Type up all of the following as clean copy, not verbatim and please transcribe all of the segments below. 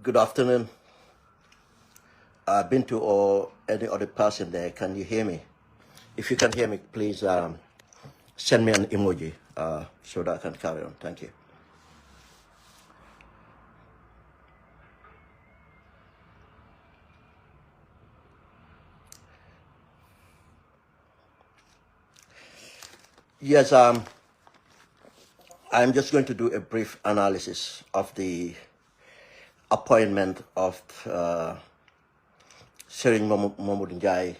Good afternoon. Bintu or any other person there, can you hear me? If you can hear me, please send me an emoji so that I can carry on. Thank you. Yes, I'm just going to do a brief analysis of the appointment of Serigne Mamadou Njie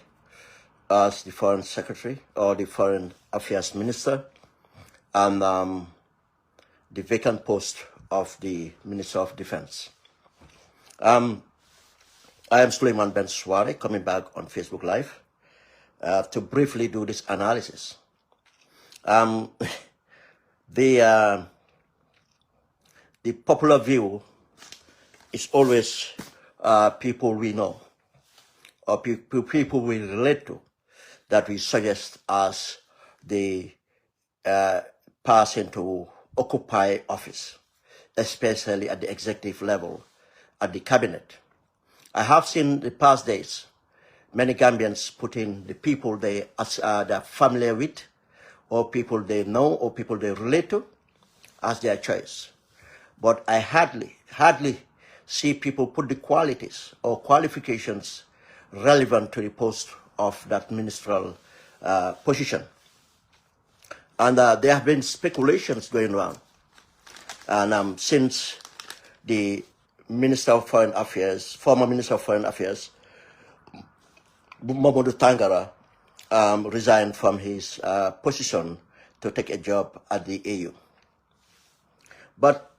as the Foreign Secretary or the Foreign Affairs Minister, and the vacant post of the Minister of Defense. I am Sulayman Ben Suwareh, coming back on Facebook Live to briefly do this analysis. The popular view is always people we know or people we relate to that we suggest as the person to occupy office, especially at the executive level, at the cabinet. I have seen the past days many Gambians put in the people they're familiar with, or people they know, or people they relate to, as their choice. But I hardly see people put the qualities or qualifications relevant to the post of that ministerial position. And there have been speculations going around. And since the Minister of Foreign Affairs, former Minister of Foreign Affairs, Mamadou Tangara, resigned from his position to take a job at the AU. But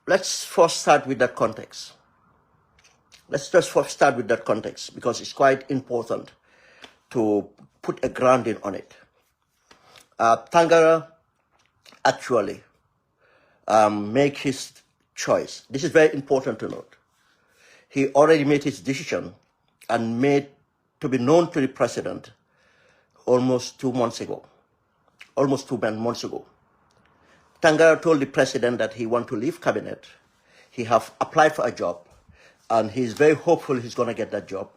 let's first start with that context. Let's just first start with that context because it's quite important to put a grounding on it. Tangara actually make his choice. This is very important to note. He already made his decision and made to be known to the president almost 2 months ago. Tangara told the president that he wants to leave cabinet. He have applied for a job, and he's very hopeful he's going to get that job.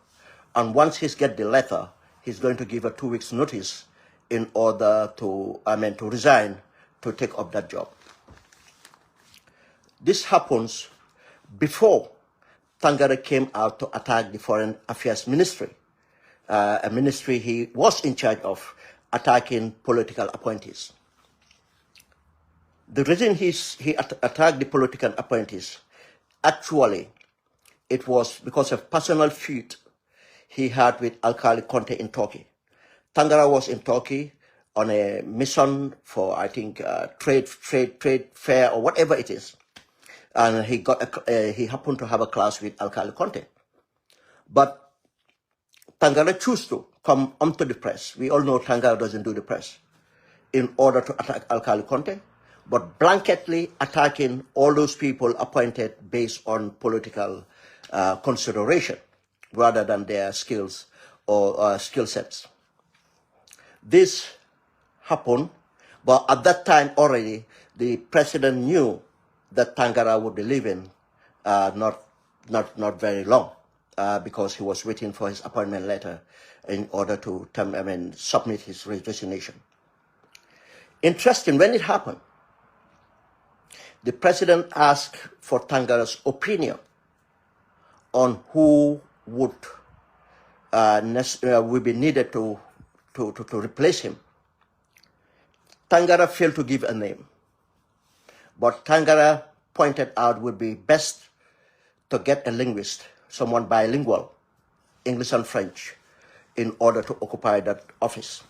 And once he's get the letter, he's going to give a 2 weeks notice in order to, to resign to take up that job. This happens before Tangara came out to attack the Foreign Affairs Ministry, a ministry he was in charge of attacking political appointees. The reason he attacked the political appointees, actually, it was because of personal feud he had with Alkali Conte in Turkey. Tangara was in Turkey on a mission for, I think, trade fair or whatever it is. And he happened to have a class with Alkali Conte. But Tangara chose to come onto the press. We all know Tangara doesn't do the press in order to attack Alkali Conte, but blanketly attacking all those people appointed based on political consideration rather than their skills or skill sets. This happened, but at that time already, the president knew that Tangara would be leaving not very long because he was waiting for his appointment letter in order to submit his resignation. Interesting, when it happened, the president asked for Tangara's opinion on who would be needed to replace him. Tangara failed to give a name, but Tangara pointed out would be best to get a linguist, someone bilingual, English and French, in order to occupy that office.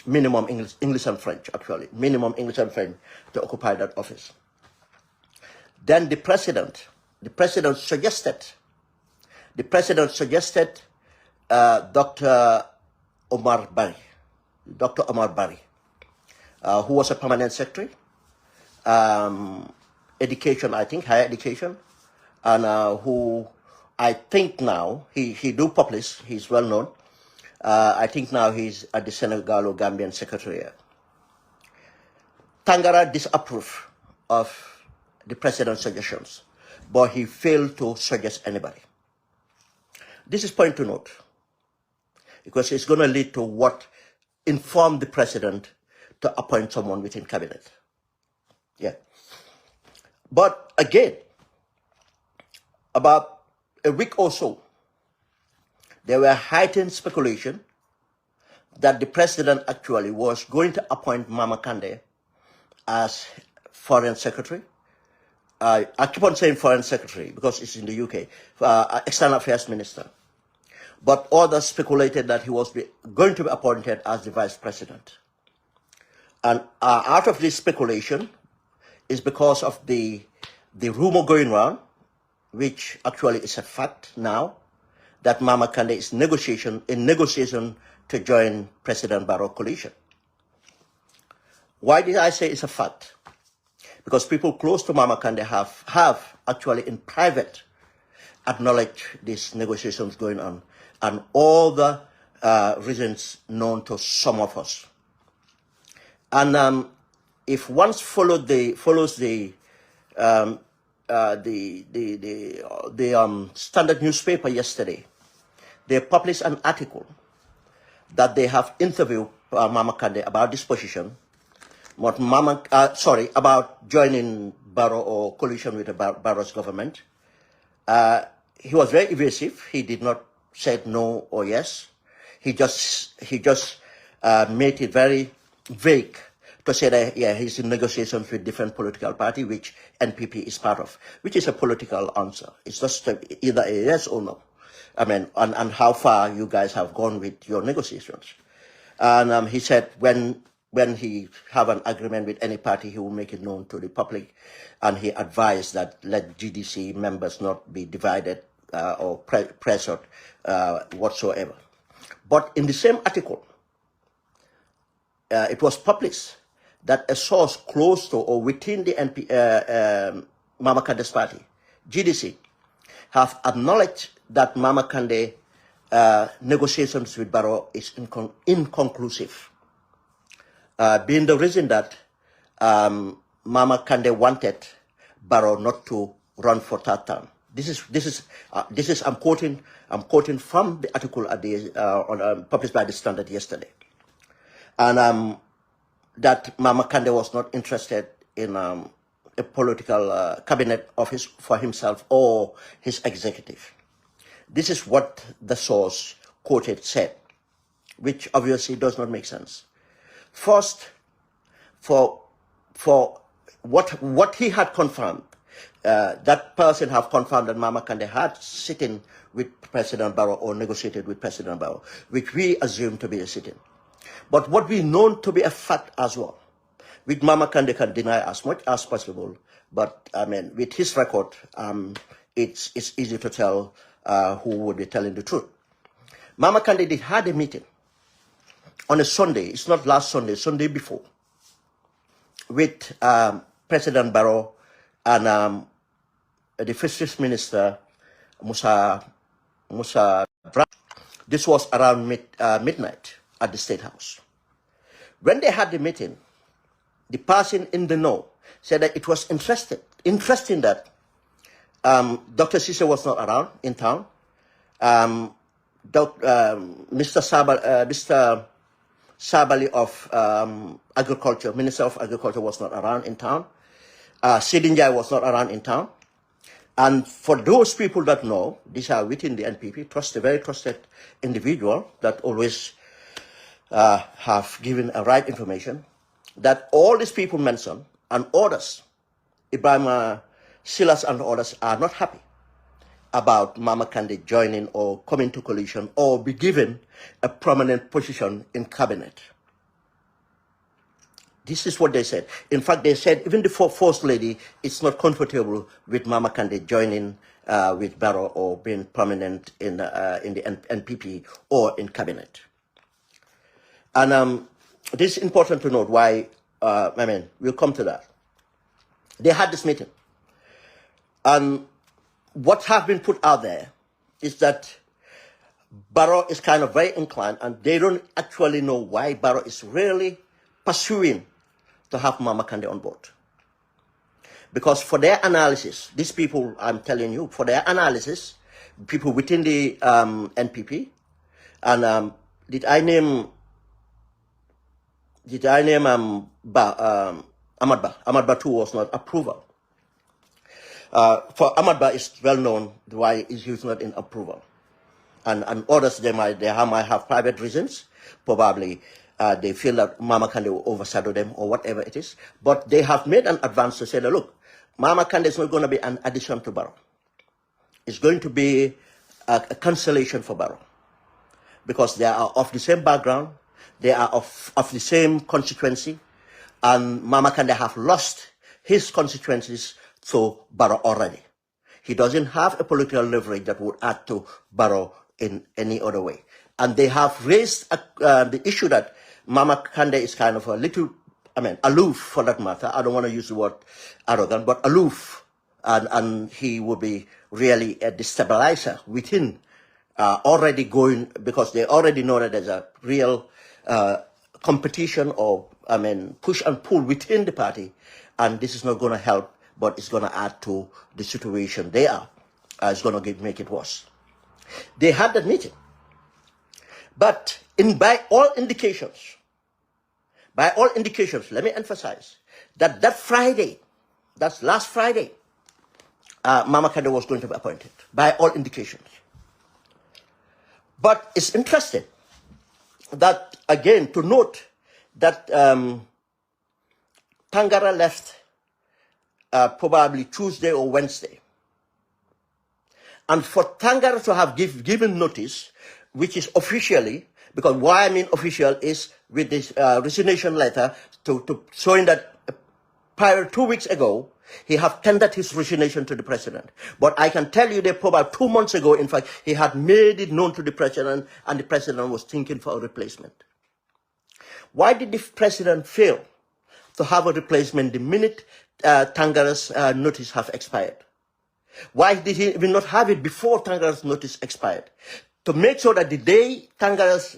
Minimum English and French, actually. Minimum English and French to occupy that office. Then the president suggested Dr. Omar Bari, who was a permanent secretary, education, I think, higher education, and who I think now, he do publish, he's well known. I think now he's at the Senegalo-Gambian Secretariat. Tangara disapproved of the president's suggestions. but he failed to suggest anybody. This is point to note, because it's going to lead to what informed the president to appoint someone within cabinet. Yeah. But again, about a week or so, there were heightened speculation that the president actually was going to appoint Mama Kandeh as foreign secretary. I keep on saying foreign secretary because it's in the UK, external affairs minister. But others speculated that he was going to be appointed as the vice president. And out of this speculation is because of the rumor going around, which actually is a fact now, that Mama Kandeh is in negotiation to join President Barrow coalition. Why did I say it's a fact? Because people close to Mama Kandeh have actually in private acknowledged these negotiations going on and all the reasons known to some of us. And if one follows the Standard newspaper yesterday, they published an article that they have interviewed Mama Kandeh about this position, about joining Barrow or coalition with the Barrow's government. He was very evasive. He did not say no or yes. He just made it very vague to say that, yeah, he's in negotiations with different political party, which NPP is part of, which is a political answer. It's just either a yes or no. I mean, and how far you guys have gone with your negotiations. And he said when he have an agreement with any party, he will make it known to the public. And he advised that let GDC members not be divided or pressured whatsoever. But in the same article, it was published that a source close to or within the Mama Kandeh's party, GDC, have acknowledged that Mama Kandeh negotiations with Barrow is inconclusive, being the reason that Mama Kandeh wanted Barrow not to run for third term. This is I'm quoting from the article at the published by the Standard yesterday, and that Mama Kandeh was not interested in a political cabinet office for himself or his executive. This is what the source quoted said, which obviously does not make sense. First, for what he had confirmed, that person have confirmed that Mama Kandeh had sitting with President Barrow or negotiated with President Barrow, which we assume to be a sitting. But what we know to be a fact as well, which Mama Kandeh can deny as much as possible, but I mean, with his record, it's easy to tell who would be telling the truth. Mama Kandeh did had a meeting on a Sunday, it's not last Sunday, Sunday before, with President Barrow and the Fisheries Minister, Musa Brown. This was around midnight at the State House. When they had the meeting, the person in the know said that it was interesting that Dr. Cisse was not around in town. Mr. Sabali of Agriculture, Minister of Agriculture, was not around in town. Sidinjai was not around in town. And for those people that know, these are within the NPP, very trusted individual that always have given a right information, that all these people mentioned and others, Ibrahim Silas and others, are not happy about Mama Kandeh joining or coming to coalition or be given a prominent position in cabinet. This is what they said. In fact, they said even the First Lady is not comfortable with Mama Kandeh joining with Barrow or being prominent in the NPP or in cabinet. And this is important to note why, we'll come to that. They had this meeting. And what have been put out there is that Barrow is kind of very inclined, and they don't actually know why Barrow is really pursuing to have Mama Kandeh on board. Because for their analysis, these people, I'm telling you, for their analysis, people within the NPP, and did I name Ahmad Ba? Ahmad Ba too was not approval. For Ahmad Ba, it's well known why he's not in approval. And others, they might have private reasons. Probably they feel that Mama Kande will overshadow them or whatever it is. But they have made an advance to say that, look, Mama Kande is not going to be an addition to Barrow. It's going to be a cancellation for Barrow. Because they are of the same background, they are of the same constituency, and Mama Kande have lost his constituencies to Barrow already. He doesn't have a political leverage that would add to Barrow in any other way. And they have raised the issue that Mama Kande is kind of a little, aloof for that matter. I don't want to use the word arrogant, but aloof. And he will be really a destabilizer within already going, because they already know that there's a real competition or, push and pull within the party. And this is not going to help, but it's going to add to the situation they are. It's going to make it worse. They had that meeting. But by all indications, let me emphasize that Friday, that's last Friday, Mama Kande was going to be appointed, by all indications. But it's interesting that, again, to note that Tangara left probably Tuesday or Wednesday. And for Tangara to have given notice, which is officially, because why I mean official is with this resignation letter to showing that prior 2 weeks ago, he have tendered his resignation to the president. But I can tell you that probably 2 months ago, in fact, he had made it known to the president, and the president was thinking for a replacement. Why did the president fail to have a replacement the minute Tangara's notice have expired? Why did he even not have it before Tangara's notice expired? To make sure that the day Tangara's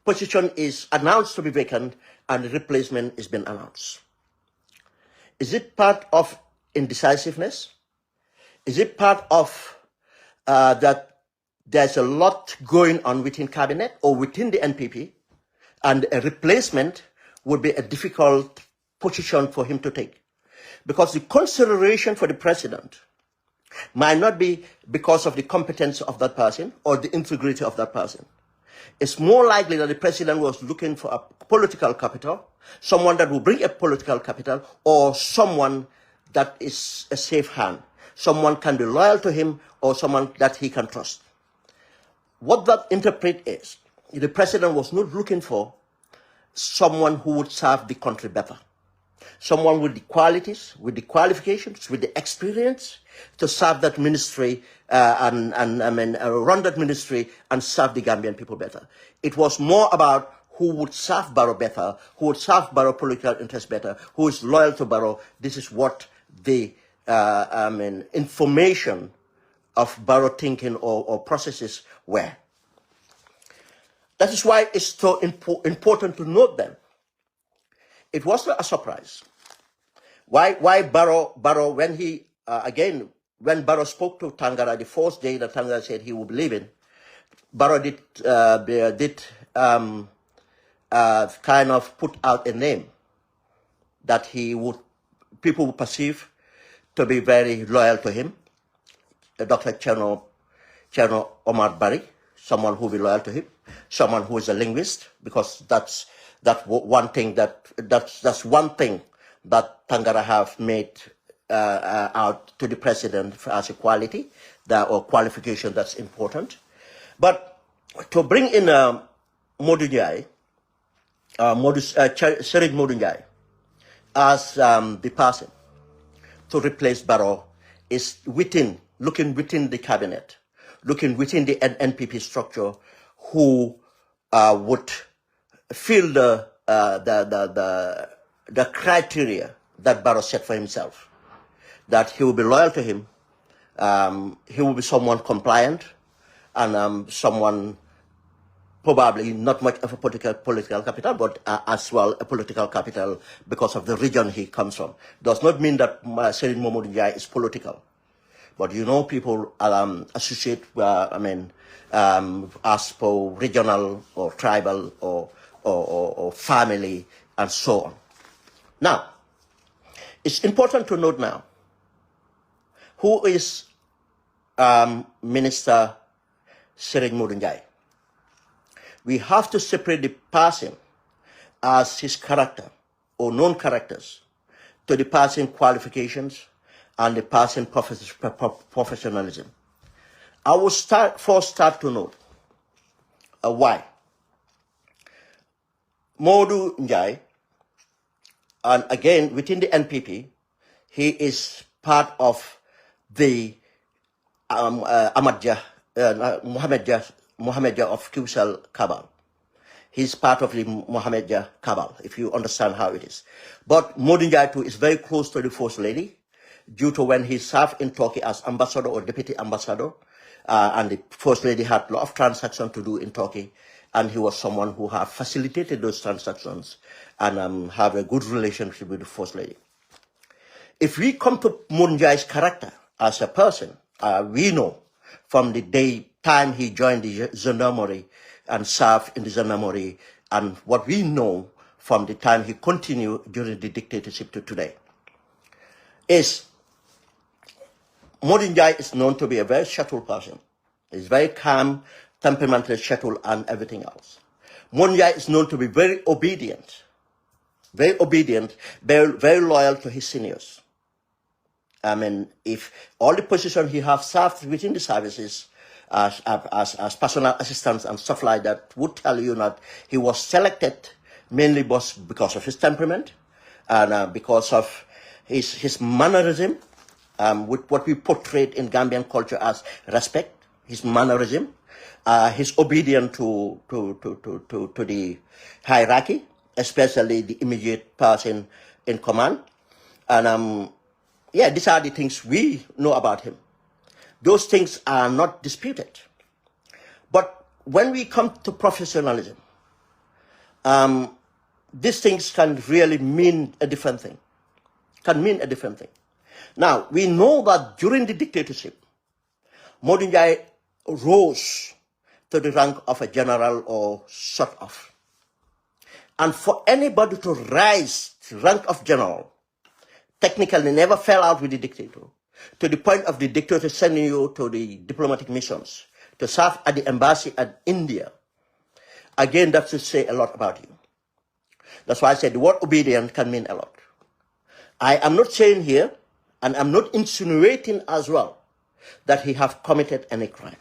position is announced to be vacant and the replacement is being announced. Is it part of indecisiveness? Is it part of that there's a lot going on within cabinet or within the NPP, and a replacement would be a difficult position for him to take? Because the consideration for the president might not be because of the competence of that person or the integrity of that person. It's more likely that the president was looking for a political capital, someone that will bring a political capital, or someone that is a safe hand, someone can be loyal to him, or someone that he can trust. What that interpret is, the president was not looking for someone who would serve the country better. Someone with the qualities, with the qualifications, with the experience to serve that ministry run that ministry and serve the Gambian people better. It was more about who would serve Barrow better, who would serve Barrow political interests better, who is loyal to Barrow. This is what the information of Barrow thinking or processes were. That is why it's so important to note them. It was not a surprise. Why Barrow when he, when Barrow spoke to Tangara the first day that Tangara said he would be leaving, Barrow did kind of put out a name that people would perceive to be very loyal to him, Dr. Cherno Omar Barry, someone who will be loyal to him, someone who is a linguist, because that's one thing that Tangara have made out to the president as a quality or qualification that's important. But to bring in Serid Modunjai as the person to replace Barrow is looking within the cabinet, looking within the NPP structure, who would fill the criteria that Barrow set for himself, that he will be loyal to him, he will be someone compliant, and someone probably not much of a political capital, but as well a political capital because of the region he comes from. Does not mean that Serigne Momodou Njie is political. But you know, people associate, as for regional or tribal or family and so on. Now, it's important to note now, who is Minister Serigne Momodou Njie? We have to separate the person as his character or known characters to the person qualifications and the person professionalism. I will first start to note why. Momodou Njie, and again within the NPP, he is part of the Mohammed Jah of Qcell cabal. He's part of the Mohammed Jah cabal, if you understand how it is. But Momodou Njie too is very close to the First Lady, due to when he served in Turkey as ambassador or deputy ambassador, and the First Lady had a lot of transactions to do in Turkey, and he was someone who had facilitated those transactions and have a good relationship with the First Lady. If we come to Momodou Njie's character as a person, we know from the time he joined the gendarmerie and served in the gendarmerie, and what we know from the time he continued during the dictatorship to today, is Momodou Njie is known to be a very subtle person. He's very calm, temperamental, subtle, and everything else. Momodou Njie is known to be very obedient, very loyal to his seniors. If all the positions he has served within the services as personal assistants and stuff like that would tell you that he was selected mainly because of his temperament and because of his mannerism, with what we portrayed in Gambian culture as respect, his mannerism, his obedience to the hierarchy, especially the immediate person in command. And yeah, these are the things we know about him. Those things are not disputed. But when we come to professionalism, these things can really mean a different thing. Now, we know that during the dictatorship, Momodou Njie rose to the rank of a general or sort of. And for anybody to rise to the rank of general, technically never fell out with the dictator, to the point of the dictator sending you to the diplomatic missions, to serve at the embassy at India. Again, that should say a lot about you. That's why I said the word obedient can mean a lot. I am not saying here, and I'm not insinuating as well, that he have committed any crime.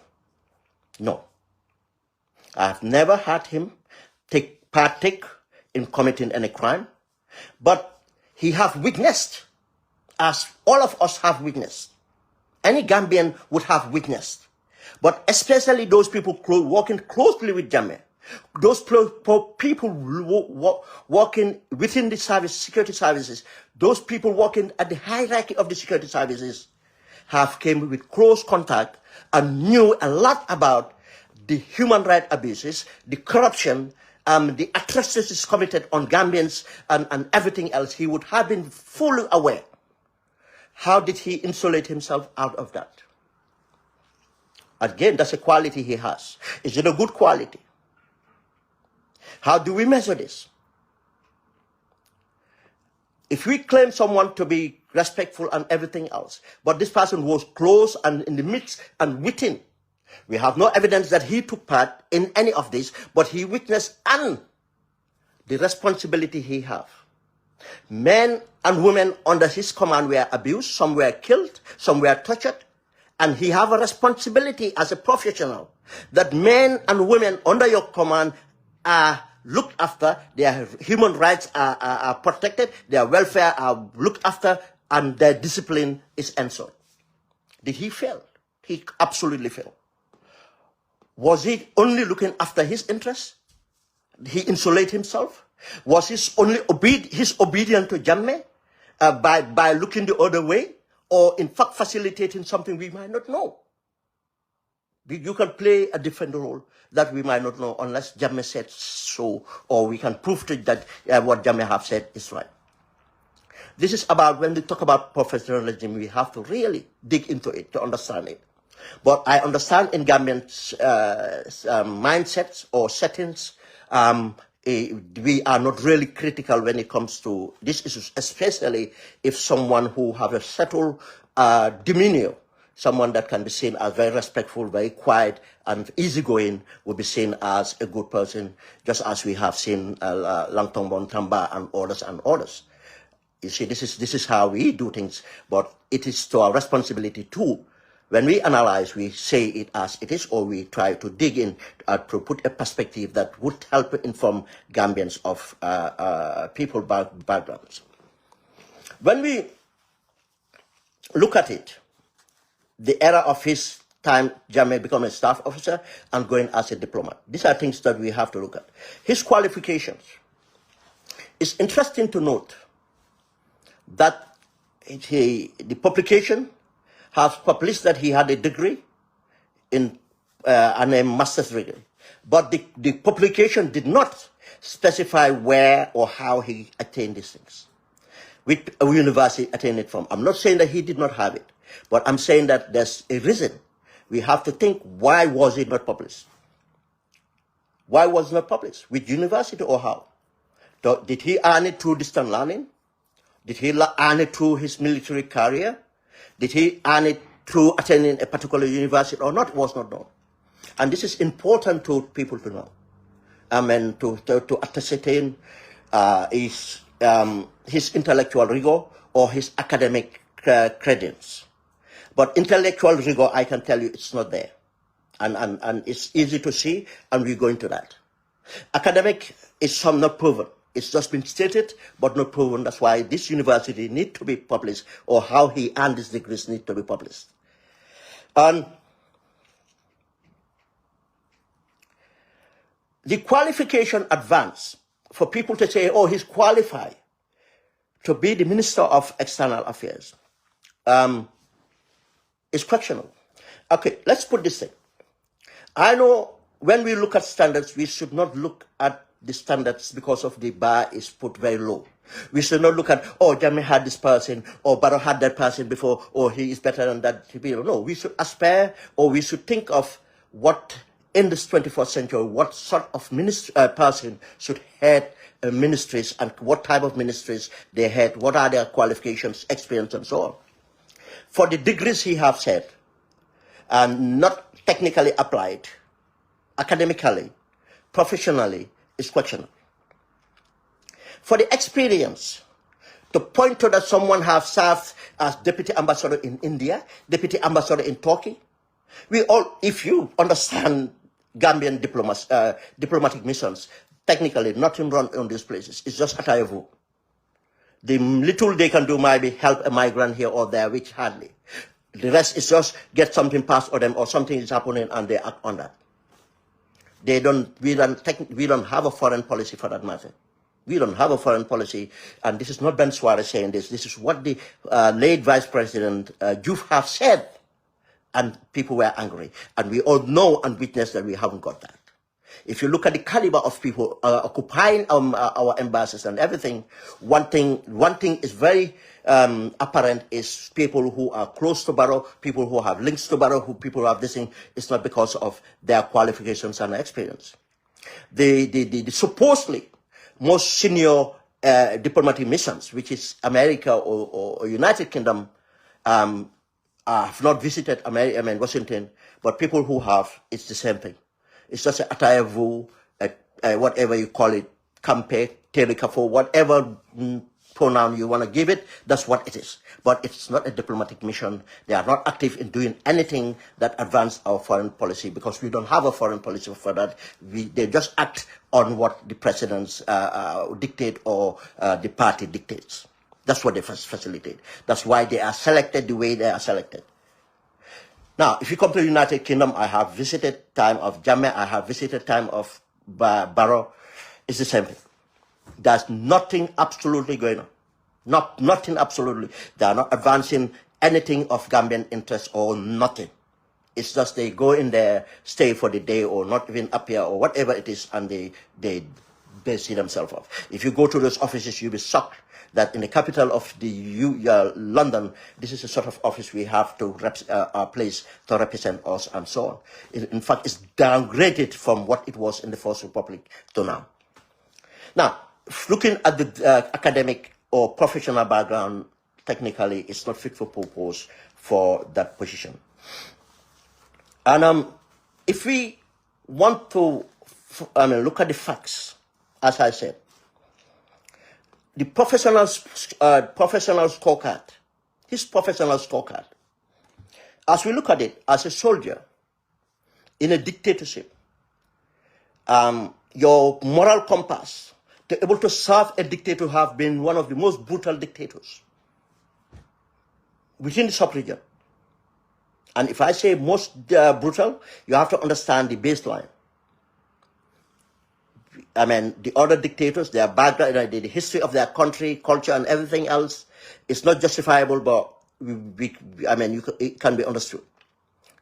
No. I have never had him partake in committing any crime, but he have witnessed, as all of us have witnessed. Any Gambian would have witnessed. But especially those people working closely with Jammeh, those people working within the security services, those people working at the hierarchy of the security services have came with close contact and knew a lot about the human rights abuses, the corruption, the atrocities committed on Gambians and everything else. He would have been fully aware. How did he insulate himself out of that? Again, that's a quality he has. Is it a good quality? How do we measure this? If we claim someone to be respectful and everything else, but this person was close and in the midst and within, we have no evidence that he took part in any of this, but he witnessed and the responsibility he have. Men and women under his command were abused, some were killed, some were tortured, and he have a responsibility as a professional that men and women under your command are looked after, their human rights are protected, their welfare are looked after, and their discipline is ensured. Did he fail? He absolutely failed. Was he only looking after his interests? Did he insulate himself? Was he only obedient to Jammeh by looking the other way? Or in fact facilitating something we might not know? You can play a different role that we might not know unless Jammeh said so, or we can prove to that what Jammeh have said is right. This is about, when we talk about professionalism, we have to really dig into it to understand it. But I understand in Gambian mindsets or settings, we are not really critical when it comes to these issues, especially if someone who have a settled demeanor, someone that can be seen as very respectful, very quiet, and easygoing, will be seen as a good person, just as we have seen Langtong Bontamba and others. You see, this is how we do things, but it is to our responsibility too. When we analyze, we say it as it is, or we try to dig in to put a perspective that would help inform Gambians of people backgrounds. When we look at it, the era of his time, Jammeh becoming a staff officer and going as a diplomat. These are things that we have to look at. His qualifications. It's interesting to note that the publication has published that he had a degree in and a master's degree, but the publication did not specify where or how he attained these things, which university attained it from. I'm not saying that he did not have it, but I'm saying that there's a reason. We have to think, why was it not published? Why was it not published? Which university or how? Did he earn it through distant learning? Did he earn it through his military career? Did he earn it through attending a particular university or not? It was not known. And this is important to people to know. And to ascertain his intellectual rigor or his academic credence. But intellectual rigor, I can tell you, it's not there. And it's easy to see, and we go into that. Academic is some not proven. It's just been stated, but not proven. That's why this university needs to be published, or how he earned his degrees need to be published. And the qualification advance for people to say, oh, he's qualified to be the Minister of External Affairs is questionable. Okay, let's put this thing. I know when we look at standards, we should not look at the standards because of the bar is put very low. We should not look at, oh, Jammeh had this person, or Barrow had that person before, or he is better than that. No, we should aspire, or we should think of what, in this 21st century, what sort of person should head ministries, and what type of ministries they had, what are their qualifications, experience, and so on. For the degrees he have said, and not technically applied, academically, professionally, is questionable. For the experience, to point to that someone have served as deputy ambassador in India, deputy ambassador in Turkey, we all, if you understand Gambian diplomatic missions, technically nothing wrong in these places. It's just attire. The little they can do might be help a migrant here or there, which hardly. The rest is just get something passed on them, or something is happening and they act on that. We don't have a foreign policy for that matter. We don't have a foreign policy, and this is not Ben Suwareh saying this. This is what the late Vice President Diouf have said, and people were angry. And we all know and witness that we haven't got that. If you look at the caliber of people occupying our embassies and everything, one thing is very apparent is people who are close to Barrow, people who have links to Barrow, people who have this thing. It's not because of their qualifications and experience. The supposedly most senior diplomatic missions, which is America or United Kingdom, have not visited Washington, but people who have, it's the same thing. It's just a atayavu, whatever you call it, campe, terikafo, whatever pronoun you want to give it, that's what it is. But it's not a diplomatic mission. They are not active in doing anything that advances our foreign policy, because we don't have a foreign policy for that. They just act on what the presidents dictate or the party dictates. That's what they facilitate. That's why they are selected the way they are selected. Now, if you come to the United Kingdom, I have visited time of Jammeh, I have visited time of Barrow. It's the same thing. There's nothing absolutely going on. Nothing absolutely. They are not advancing anything of Gambian interest or nothing. It's just they go in there, stay for the day, or not even appear, or whatever it is, and they see themselves off. If you go to those offices, you'll be shocked that in the capital of London, this is a sort of office we have to place to represent us and so on. In fact, it's downgraded from what it was in the First Republic to now. Now, looking at the academic or professional background, technically, it's not fit for purpose for that position. And if we want to look at the facts, as I said, the professional scorecard, his professional scorecard, as we look at it as a soldier in a dictatorship, your moral compass to able to serve a dictator have been one of the most brutal dictators within the sub-region. And if I say most brutal, you have to understand the baseline. I mean, the other dictators, their background, the history of their country, culture, and everything else is not justifiable, but it can be understood.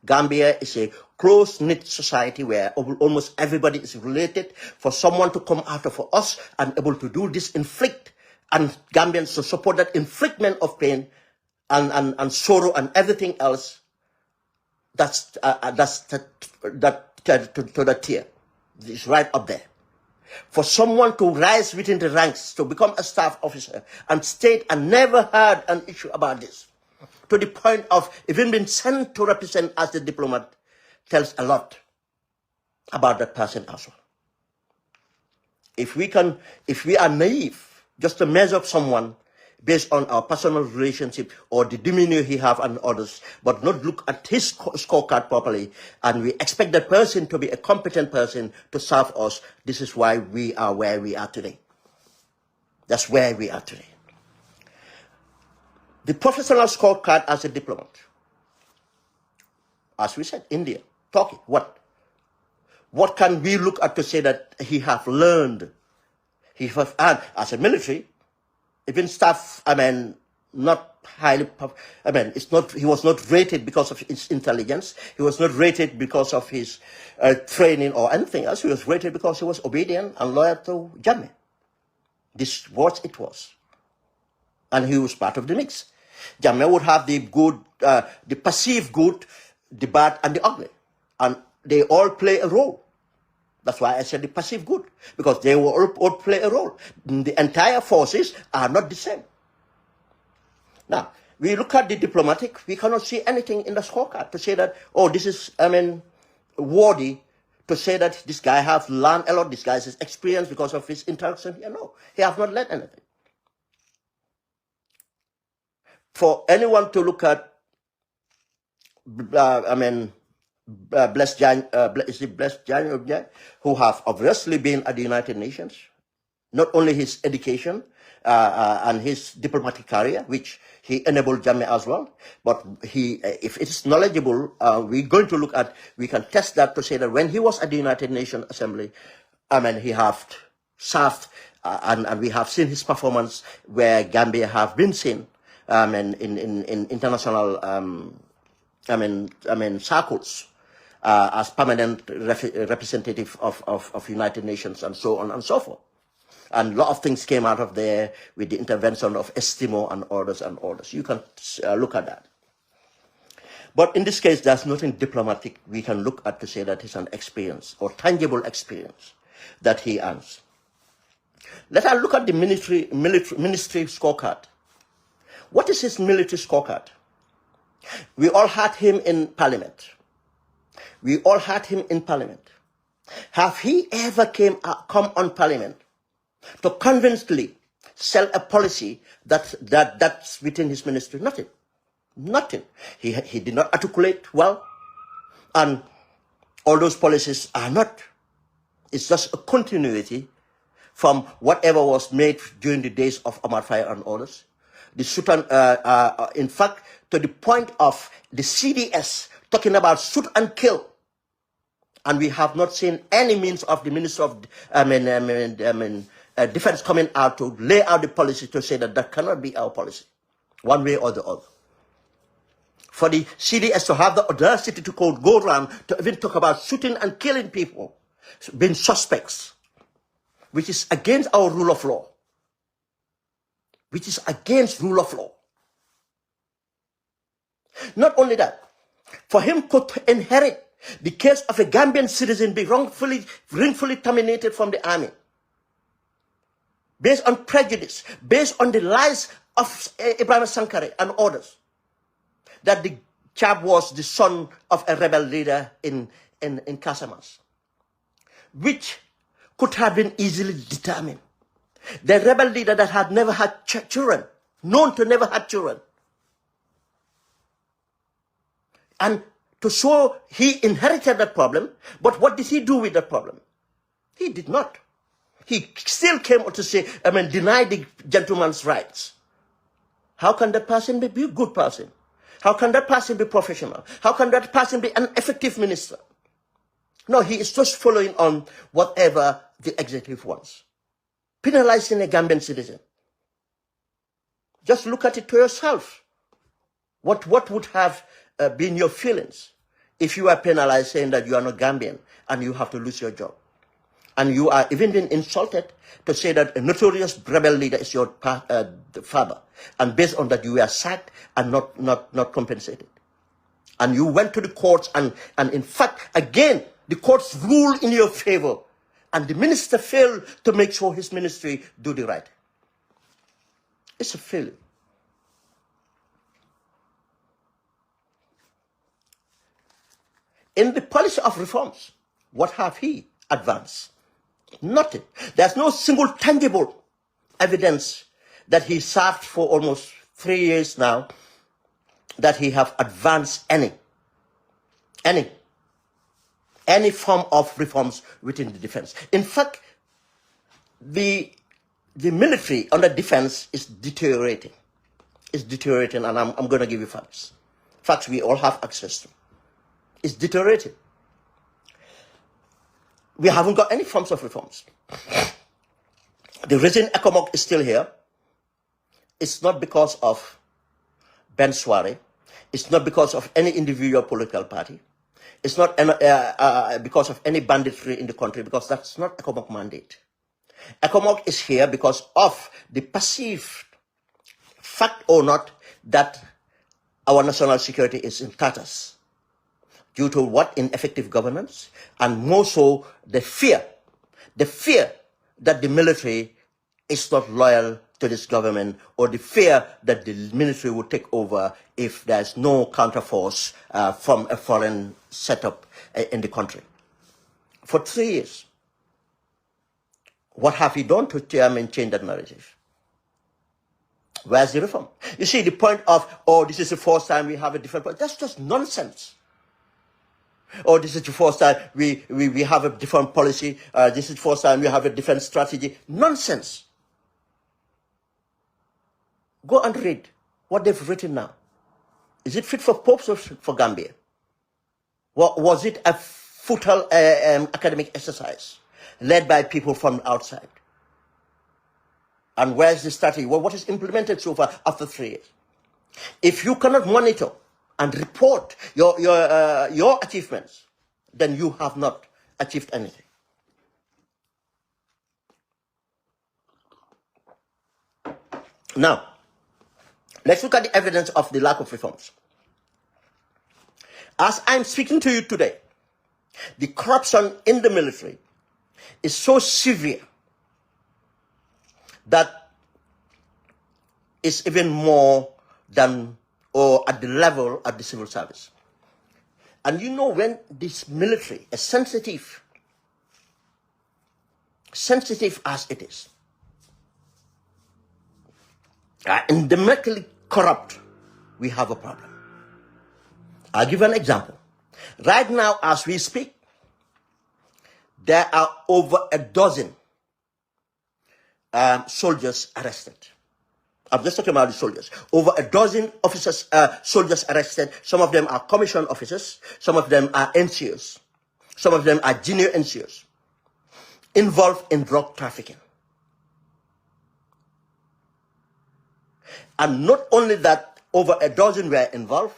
Gambia is a close-knit society where almost everybody is related. For someone to come out of us and able to do this, inflict, and Gambians to support that inflictment of pain and sorrow and everything else, that's to the tier. It's right up there. For someone to rise within the ranks, to become a staff officer and state and never had an issue about this, to the point of even being sent to represent as the diplomat, tells a lot about that person as well. If we are naive just to measure up someone based on our personal relationship or the demeanor he have and others, but not look at his scorecard properly, and we expect that person to be a competent person to serve us, this is why we are where we are today. That's where we are today. The professional scorecard as a diplomat, as we said, India, Turkey, what? What can we look at to say that he have learned? He have, and as a military, even staff, not highly, he was not rated because of his intelligence. He was not rated because of his training or anything else. He was rated because he was obedient and loyal to Jammeh. This was it was. And he was part of the mix. Jammeh would have the good, the perceived good, the bad, and the ugly. And they all play a role. That's why I said the passive good, because they will all play a role. The entire forces are not the same. Now, we look at the diplomatic, we cannot see anything in the scorecard to say that, oh, this is, worthy to say that this guy has learned a lot, this guy has experience because of his interaction here. No, he has not learned anything. For anyone to look at, Blessed Jan, who have obviously been at the United Nations, not only his education and his diplomatic career, which he enabled Jammeh as well, but if it is knowledgeable, we're going to look at, we can test that to say that when he was at the United Nations Assembly, he have served, and we have seen his performance where Gambia have been seen in international circles. As permanent representative of United Nations and so on and so forth. And a lot of things came out of there with the intervention of Estimo and others. You can look at that. But in this case, there's nothing diplomatic we can look at to say that it's an experience or tangible experience that he earns. Let us look at the military scorecard. What is his military scorecard? We all had him in parliament. We all had him in parliament. Have he ever come on parliament to convincingly sell a policy that's within his ministry? Nothing. Nothing. He did not articulate well, and all those policies are not. It's just a continuity from whatever was made during the days of Omar Faye and others. The Sultan, in fact, to the point of the CDS talking about shoot and kill. And we have not seen any means of the Minister of Defense coming out to lay out the policy to say that that cannot be our policy, one way or the other. for the CDS to have the audacity to go around to even talk about shooting and killing people, being suspects, which is against our rule of law. Which is against rule of law. Not only that, for him to inherit the case of a Gambian citizen being wrongfully terminated from the army, based on prejudice, based on the lies of Ibrahim Sankare and others, that the chap was the son of a rebel leader in Casamance, which could have been easily determined. The rebel leader that had never had children, known to never had children. And to show he inherited that problem, but what did he do with that problem? He did not. He still came out to say, deny the gentleman's rights. How can that person be a good person? How can that person be professional? How can that person be an effective minister? No, he is just following on whatever the executive wants. Penalizing a Gambian citizen. Just look at it to yourself. What would have been your feelings if you are penalized saying that you are not Gambian and you have to lose your job? And you are even being insulted to say that a notorious rebel leader is your father. And based on that, you were sacked and not compensated. And you went to the courts and in fact, again, the courts ruled in your favor. And the minister failed to make sure his ministry do the right. It's a failure. In the policy of reforms, what have he advanced? Nothing. There's no single tangible evidence that he served for almost 3 years now that he have advanced any form of reforms within the defense. In fact, the military under defense is deteriorating. It's deteriorating, and I'm going to give you facts. Facts we all have access to. It's deteriorating. We haven't got any forms of reforms. The reason ECOMOG is still here, it's not because of Ben Suwareh. It's not because of any individual political party. It's not because of any banditry in the country, because that's not ECOMOG mandate. ECOMOG is here because of the perceived fact or not that our national security is in tatters due to what? Ineffective governance, and more so the fear that the military is not loyal to this government, or the fear that the military will take over if there's no counterforce from a foreign setup in the country. For 3 years, what have you done to change that narrative? Where's the reform? You see, the point of, oh, this is the first time we have a different point, that's just nonsense. Oh, this is the first time we have a different policy, this is the first time we have a different strategy. Nonsense. Go and read what they've written now. Is it fit for popes or for Gambia? Was it a futile academic exercise led by people from outside? And where's the strategy? Well, what is implemented so far after 3 years? If you cannot monitor and report your achievements, then you have not achieved anything. Now, let's look at the evidence of the lack of reforms. As I'm speaking to you today, the corruption in the military is so severe that it's even more than or at the level of the civil service. And you know, when this military is sensitive as it is, endemically corrupt, we have a problem. I'll give an example. Right now, as we speak, there are over a dozen soldiers arrested. I'm just talking about the soldiers. Over a dozen officers, soldiers arrested. Some of them are commissioned officers. Some of them are NCOs. Some of them are junior NCOs involved in drug trafficking. And not only that, over a dozen were involved,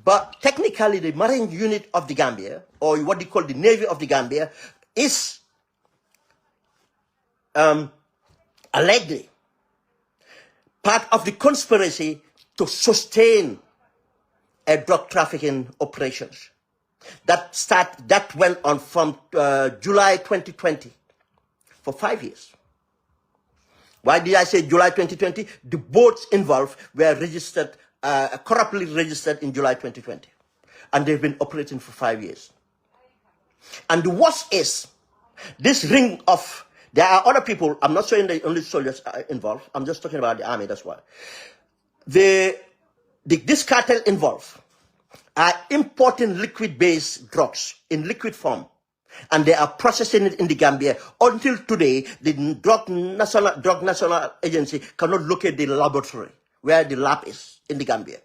But technically, the Marine Unit of the Gambia, or what they call the Navy of the Gambia, is allegedly part of the conspiracy to sustain a drug trafficking operations that went on from July 2020 for 5 years. Why did I say July 2020? The boats involved were registered, corruptly registered in July 2020. And they've been operating for 5 years. And the worst is, this ring of, there are other people, I'm not saying the only soldiers are involved, I'm just talking about the army, that's why. This cartel involved are importing liquid-based drugs in liquid form. And they are processing it in the Gambia. Until today, the Drug National Agency cannot locate the laboratory where the lab is in the Gambia.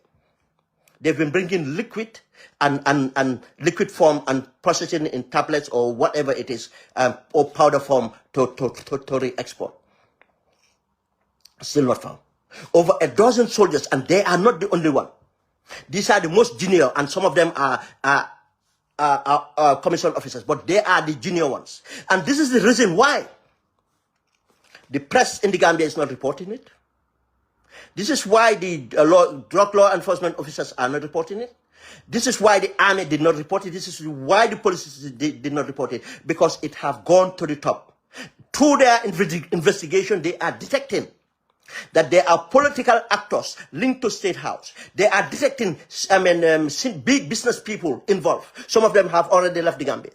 They've been bringing liquid and liquid form and processing it in tablets or whatever it is, or powder form to re-export. Still not found. Over a dozen soldiers, and they are not the only one. These are the most junior, and some of them are commission officers, but they are the junior ones. And this is the reason why the press in the Gambia is not reporting it. This is why the drug law enforcement officers are not reporting it. This is why the army did not report it. This is why the police did not report it, because it have gone to the top. Through their investigation, they are detecting that there are political actors linked to State House. They are detecting, big business people involved. Some of them have already left the Gambia.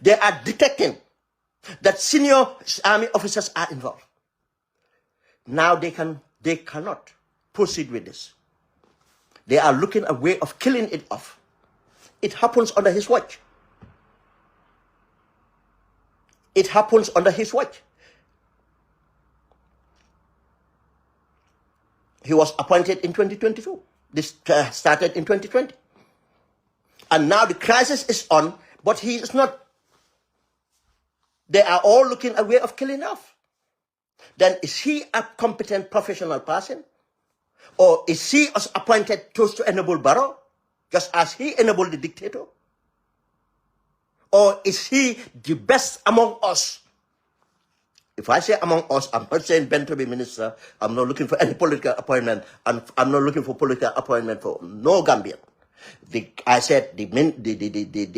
They are detecting that senior army officers are involved. Now they cannot proceed with this. They are looking at a way of killing it off. It happens under his watch. It happens under his watch. He was appointed in 2022. This started in 2020. And now the crisis is on, but he is not. They are all looking at a way of killing off. Then is he a competent professional person? Or is he appointed to enable Barrow, just as he enabled the dictator? Or is he the best among us? If I say among us, I'm not saying Ben to be minister. I'm not looking for any political appointment. And I'm not looking for political appointment for no Gambian. I said the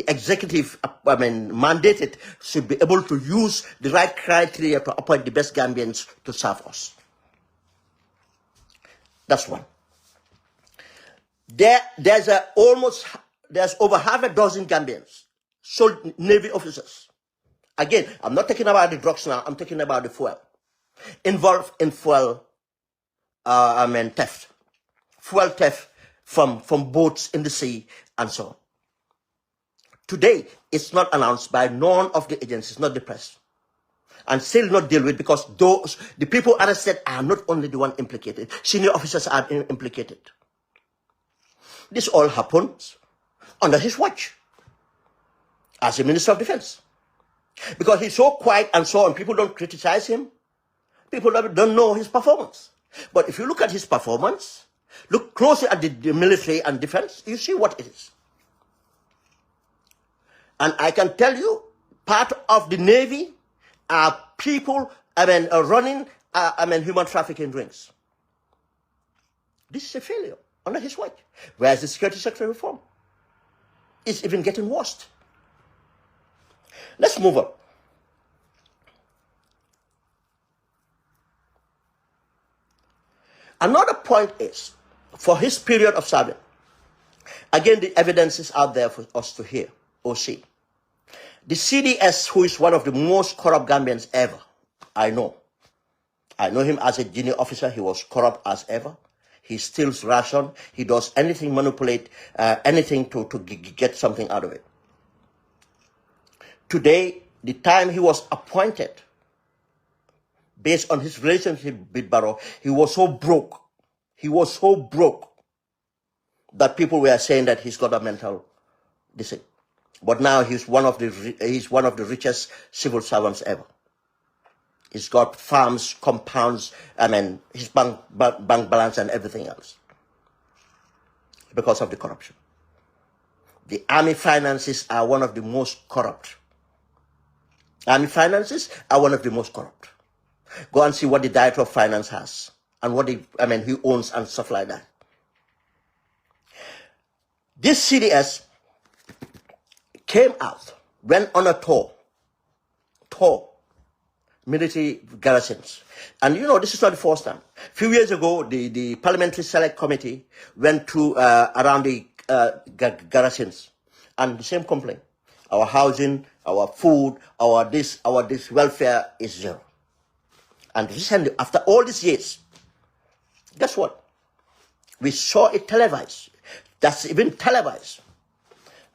executive, mandated should be able to use the right criteria to appoint the best Gambians to serve us. That's one. There's over half a dozen Gambians, sold Navy officers. Again, I'm not talking about the drugs now. I'm talking about the fuel. Involved in fuel, theft. Fuel theft from boats in the sea and so on. Today, it's not announced by none of the agencies, not the press. And still not deal with, because the people arrested are not only the one implicated. Senior officers are implicated. This all happens under his watch as a Minister of Defense. Because he's so quiet and so on, people don't criticize him. People don't know his performance. But if you look at his performance, look closely at the military and defense, you see what it is. And I can tell you, part of the Navy are people, running, human trafficking rings. This is a failure under his watch. Whereas the security sector reform is even getting worse. Let's move on. Another point is, for his period of service, again, the evidence is out there for us to hear or see. The CDS, who is one of the most corrupt Gambians ever, I know him as a junior officer. He was corrupt as ever. He steals ration. He does anything, manipulate anything to get something out of it. Today, the time he was appointed, based on his relationship with Barrow, he was so broke. He was so broke that people were saying that he's got a mental disease. But now he's one of the richest civil servants ever. He's got farms, compounds, his bank balance and everything else. because of the corruption. The army finances are one of the most corrupt. Army finances are one of the most corrupt. Go and see what the director of finance has and what he owns and stuff like that. This CDS came out, went on a tour, military garrisons. And you know, this is not the first time. A few years ago, the Parliamentary Select Committee went to around the garrisons, and the same complaint. Our housing, our food, our this welfare is zero. And recently, after all these years, guess what? We saw it televised. That's even televised.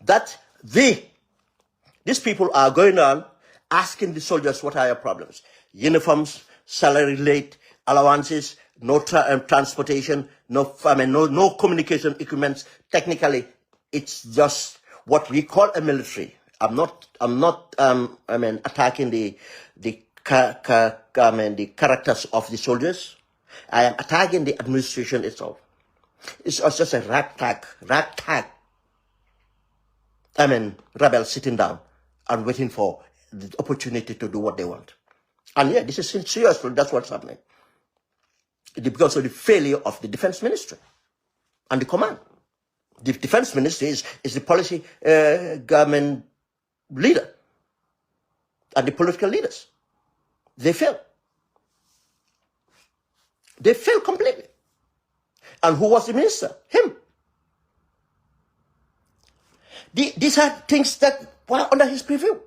That these people are going on asking the soldiers what are your problems. Uniforms, salary late, allowances, no transportation, no communication equipment. Technically, it's just what we call a military. I'm not attacking the characters of the soldiers. I am attacking the administration itself. It's just a ragtag. Rebels sitting down and waiting for the opportunity to do what they want. And yeah, this is serious. That's what's happening. Because of the failure of the defense ministry and the command. The defense ministry is the policy government leader and the political leaders. They fail. They fail completely. And who was the minister? Him. These are things that were under his preview.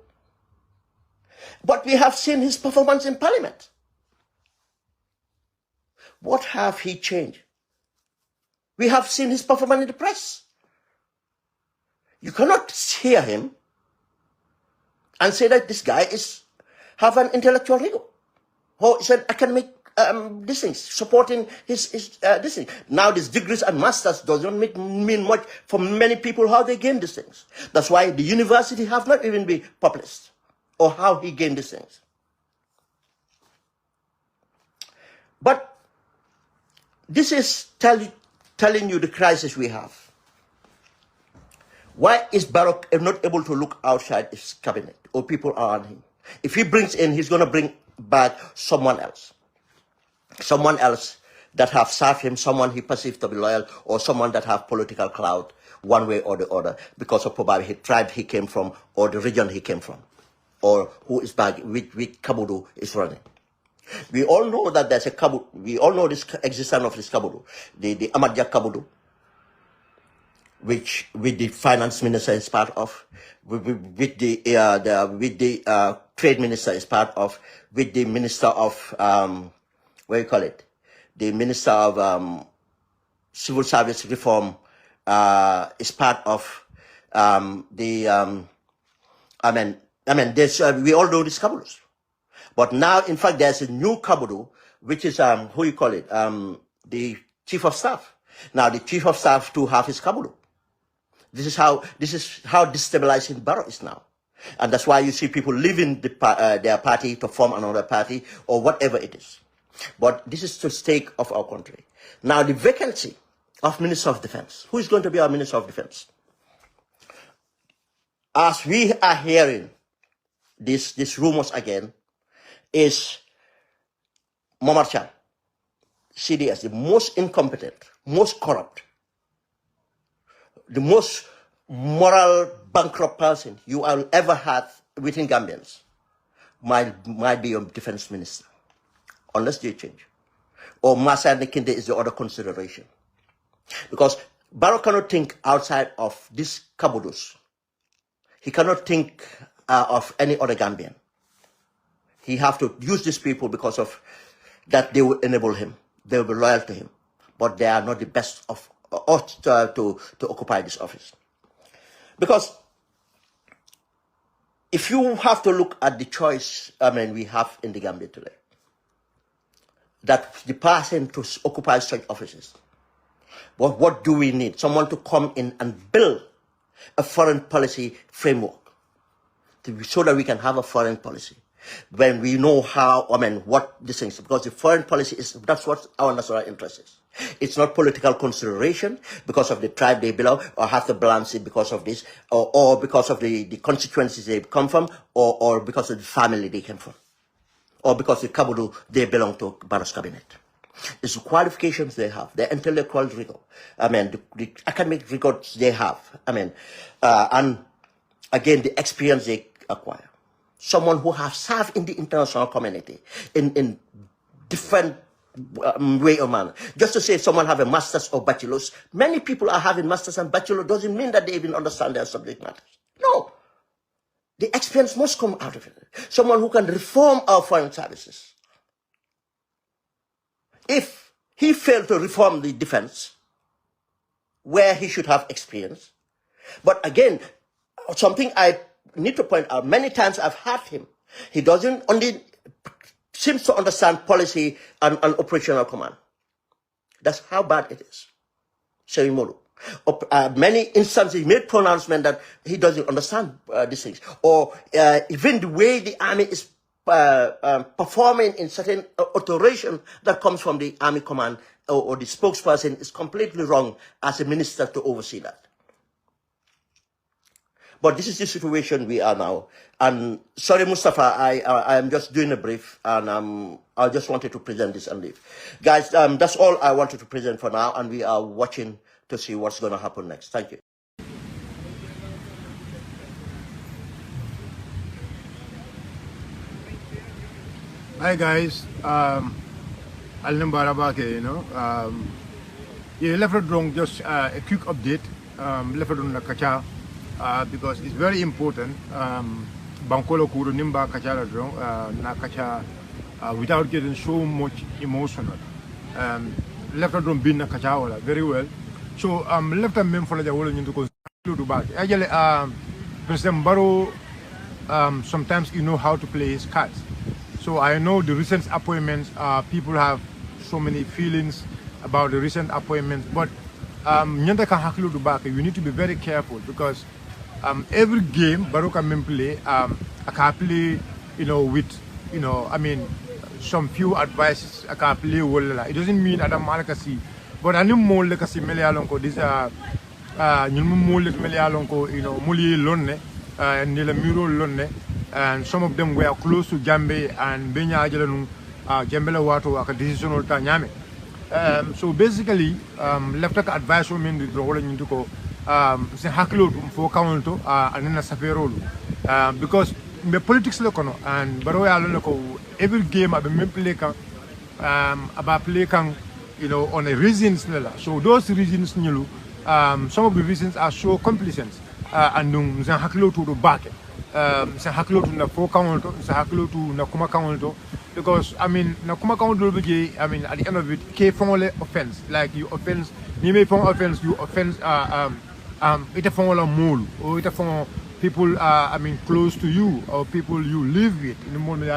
But we have seen his performance in Parliament. What have he changed? We have seen his performance in the press. You cannot hear him and say that this guy have an intellectual ego. Or is an academic this thing, supporting his this thing. Now these degrees and masters doesn't mean much for many people how they gain these things. That's why the university have not even been published or how he gained these things. But this is telling you the crisis we have. Why is Barack not able to look outside his cabinet or people around him? If he brings in, he's going to bring back someone else. Someone else that have served him, someone he perceived to be loyal, or someone that have political clout one way or the other because of probably the tribe he came from or the region he came from, or who is back, which Kabudu is running. We all know that there's a Kabudu. We all know this existence of this Kabudu, the Amadja Kabudu, which the finance minister is part of, with the trade minister is part of, with the minister of the minister of civil service reform is part of there's we all know these Kabudus. But now, in fact, there's a new Kabudu, which is the chief of staff. Now the chief of staff too have his Kabudu. This is how destabilizing Barrow is now. And that's why you see people leaving their party to form another party or whatever it is. But this is the stake of our country. Now the vacancy of Minister of Defense. Who is going to be our Minister of Defense? As we are hearing these rumors again, is Momar Chan, CDS, the most incompetent, most corrupt, the most moral bankrupt person you will ever have within Gambians might be your defense minister, unless they change. Or Masa Nikinde is the other consideration. Because Barrow cannot think outside of these Kabudus. He cannot think of any other Gambian. He have to use these people because of that they will enable him. They will be loyal to him. But they are not the best of to occupy this office. Because if you have to look at the choice we have in the Gambia today, that the person to occupy such offices, what do we need? Someone to come in and build a foreign policy framework so that we can have a foreign policy. when we know how, what these things, because the foreign policy is, that's what our national interest is. It's not political consideration because of the tribe they belong, or have to balance it because of this, or because of the constituencies they come from, or because of the family they came from, or because the Kabudu they belong to Barrow's cabinet. It's the qualifications they have, the intellectual rigor, the academic records they have, and again, the experience they acquire. Someone who has served in the international community in different way or manner. Just to say someone have a master's or bachelor's, many people are having master's and bachelor doesn't mean that they even understand their subject matters. No. The experience must come out of it. Someone who can reform our foreign services. If he failed to reform the defense, where he should have experience, but again, something I need to point out, many times I've heard him, he doesn't only seems to understand policy and operational command. That's how bad it is. Serimodu. Many instances he made pronouncement that he doesn't understand these things. Or even the way the army is performing in certain alteration that comes from the army command or the spokesperson is completely wrong as a minister to oversee that. But this is the situation we are now. And sorry, Mustafa, I am just doing a brief, and I just wanted to present this and leave. Guys, that's all I wanted to present for now, and we are watching to see what's going to happen next. Thank you. Hi guys, I'll number about you know. Yeah, left it wrong. Just a quick update. Left it on the kacha. Because it's very important. Bankolo kuru nimba kachara drone na kacha without getting so much emotional. Left drone bin na kacha wala very well. So left a mem for the whole into to back. Actually, President Barrow sometimes you know how to play his cards. So I know the recent appointments. People have so many feelings about the recent appointments, but nyanda kan haklu to back. You need to be very careful because. Every game Barrow can play, I can play, with, some few advices I can play well. It doesn't mean Adam Malakasi, but I know more like a Melialonko. These are more like Melialonko, Muli Lonne and Nilamuro Lonne, and some of them were close to Jambe and Benya Ajalanu, Jambela Wato, a decision or Tanyame. So basically, left advice for me to roll into go. Se haklo for counto and na saferolu because the politics lokono and Barrow alone every game I've been play kan about play kan on a reasons so those reasons some of the reasons are so complacent and se haklo to the back se haklo to na for counto se haklo to na kuma counto because na kuma counto at the end of it ke fon offense like you offense you may fon offense you offense it a mole or it a people close to you or people you live with in the morning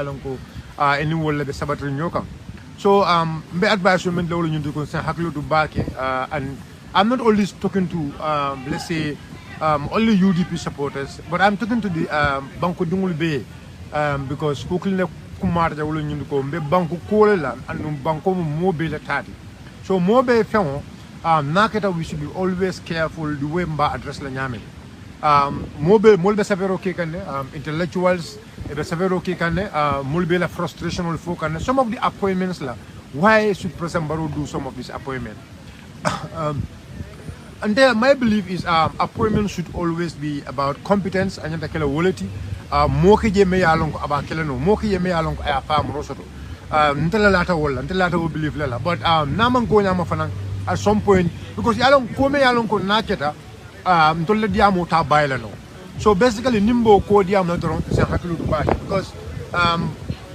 any wall the Sabbath nyoka. So my advice to men you to concern haklo to back and I'm not always talking to let's say only UDP supporters, but I'm talking to the Banco Dungul Bay because Kukle Kumar Jawulu ko be Banco Kola and Banco Mobile Tati. So mobile film we should be always careful the way we address the nyame. Mobile severo intellectuals severo la frustration will focus. Some of the appointments why should President Barrow do some of these appointments? And there, my belief is appointments should always be about competence and quality. Moki jeme yalongo about keleno moki jeme yalongo ay fam rosoto. Ntela lata wala ntela lata believe lela. But naman ko nyama fanang at some point because yalong kome yalong ko naketa ntolle diamo ta bayla no. So basically nimbo ko diam na doron se haklu du baye because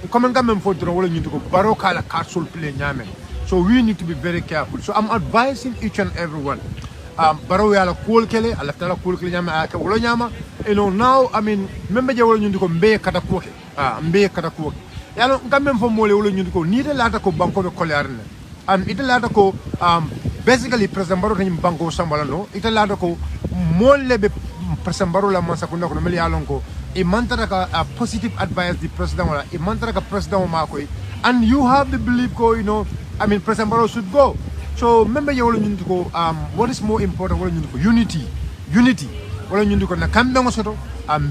comment quand même faut doron wala ñu ko Barrow kala castle play nyame. So we need to be very careful. So I'm advising each and everyone. Barrow yala cool kele ala tala cool kele nyama aka wala nyama now membe je wala ñu ko mbe kata ko mbe kata ko yalo quand même fo mole wala ñu ko ni de lata ko banko be kolarne ita lata ko basically President Barrow tan banko sambala no ita lata ko molle be President Barrow la mansa ko no mel yalon ko a mantra a positive advice the president wala a mantra president mako and you have the belief ko President Barrow should go. So remember you go what is more important unity wala ñu ko na kambe ngosoto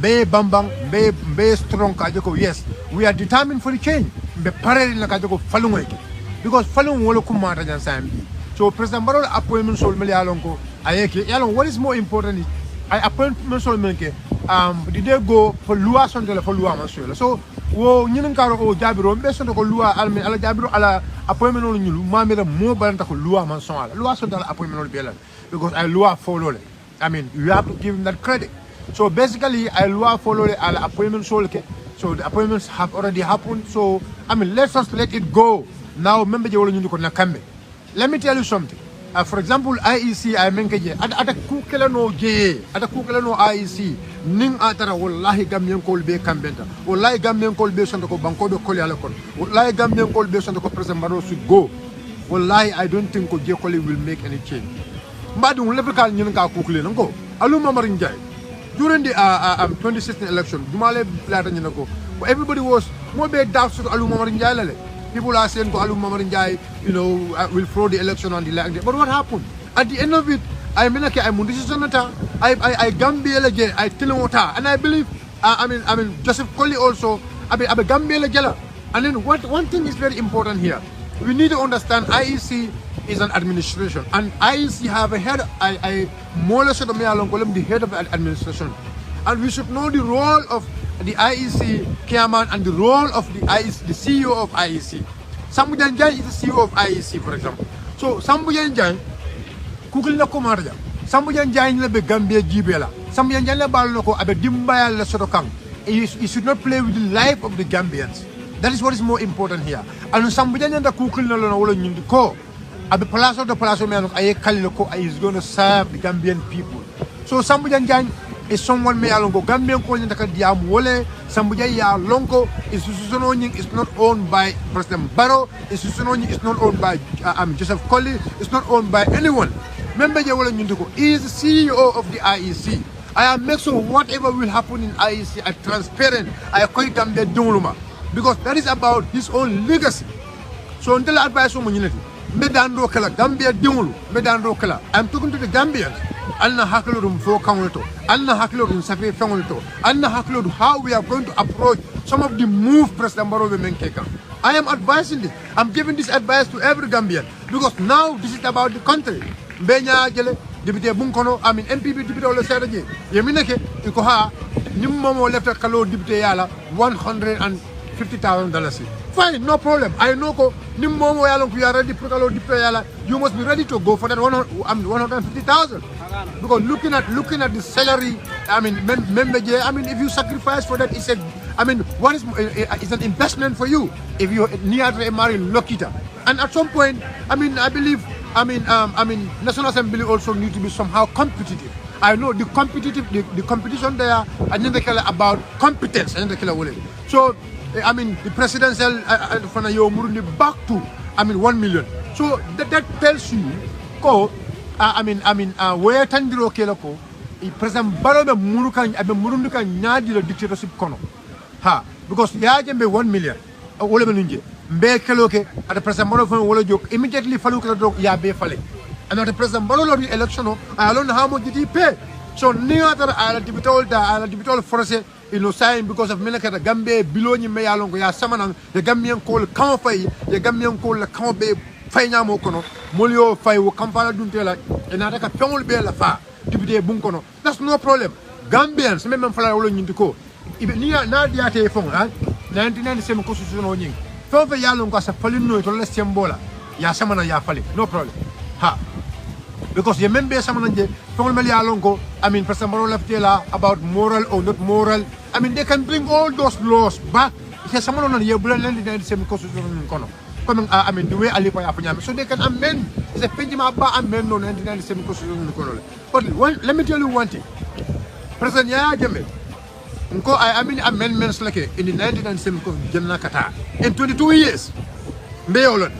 be bambang be strong ka joko. Yes, we are determined for the change be parallel na ka joko falungo because falungo wala kumata jan sambi. So President Barrow appointment sol meli alonko ayeke yalon what is more important is I appointment sol menke did they go for loi sondela for loi mensuel. So wo ñinen karo o jabiro be sonto ko loi almen ala jabiro ala appointment no ñulu mamira mo balanta ko loi mensuel loi sondela appointment no bela because I loi follow it. You have to give him that credit. So basically, I follow the appointment. So the appointments have already happened. So let's just let it go. Now, remember, let me tell you something. For example, IEC, I mentioned ada kukela no IEC. Ning atara wallahi Gambian kol be kambenta. Wallahi Gambian kol be santo ko banko be koli ala kon. Wallahi Gambian kol be santo ko President Barrow should go. Wallahi, I don't think J. Koli will make any change. Mbadu level kan ñun ka kukule nango alu Mamar Njie during the 2016 election dumale lata ñu nako everybody was mo be doubt to alu Mamar Njie lale people are saying ko alu Mamar Njie will fraud the election and the like but what happened at the end of it I mean decision I Gambia again I tell wota and I believe Joseph Koli also I Gambia agela. And then one thing is very important here we need to understand IEC is an administration and IEC have a head more or less the head of the administration and we should know the role of the IEC chairman and the role of the IEC, the CEO of IEC. Sambou Janjai is the CEO of IEC, for example. So Sambou Janjai kukul na ko marja Sambou Janjai la be Gambia jibela Sambou Janjai la bal nako abe dimbaya la sotokang. You should not play with the life of the Gambians. That is what is more important here. And Sambou Janjai da kukul na lo wala ñindi ko abe palaso me aye kalilo ko is going to serve the Gambian people. So Sambou Janjai is someone me alongo Gambian ko nyaka diam wole Sambou Janjai ya lonko institution is not owned by President Barrow, institution is not owned by Joseph Koli, it's not owned by anyone. Remember je wala ñindi ko is the CEO of the IEC. I am make sure whatever will happen in IEC are transparent. I koy Gambia donguluma because that is about his own legacy. So until advice on unity Medando kala Gambia dingulu medando kala I'm talking to the Gambians alna haklorum fo kangolto alna haklorum safi fangolto alna haklod how we are going to approach some of the move President Barrow menkeka. I am advising this. I'm giving this advice to every Gambian because now this is about the country. Benya jele député bunkono MPP député ole seraje yemineke iko ha nimmo left kalo député yala $150,000. Fine, no problem. I know ko nimmo yala you are ready to kalo député yala you must be ready to go for that 150,000 because looking at the salary if you sacrifice for that it's an investment for you if you near a marry lokita and at some point I believe National Assembly also need to be somehow competitive. I know the competition there and then they care about competence and they care about it. So the presidential back to 1 million. So that tells you ko where tandiro kelako President Barrow be murukan nyadi the dictatorship kono ha because ya jembe 1 million wala benunje mbe keloke at the President Barrow wala jok immediately falu kala dok ya be fale and at the President Barrow the election I don't know how much did he pay so neither I to be told force saying because of Melaka the Gambia below ni me yalongo ya samana the Gambian call kan fay the Gambian call kan be faynya mo kono molio fay wo kampala duntela enata ka pengol be la fa député bunkono that's no problem Gambians même fala wolo nyindi ko ibe ni na diate fon 1997 constitution o nying fon fe yalongo sa falino to la sembola ya samana ya fale no problem ha because you remember samana je fon mel yalongo President Barrow left there about moral or not moral they can bring all those laws back because samana non ye bulan 1997 constitution kono the way Alipa Yapanyam. So they can amend. It's a Penjima Ba amend no 1997 constitution. But let me tell you one thing. President Yaya Jammeh, amendments like in the 1997 constitution in 22 years. Mbeolon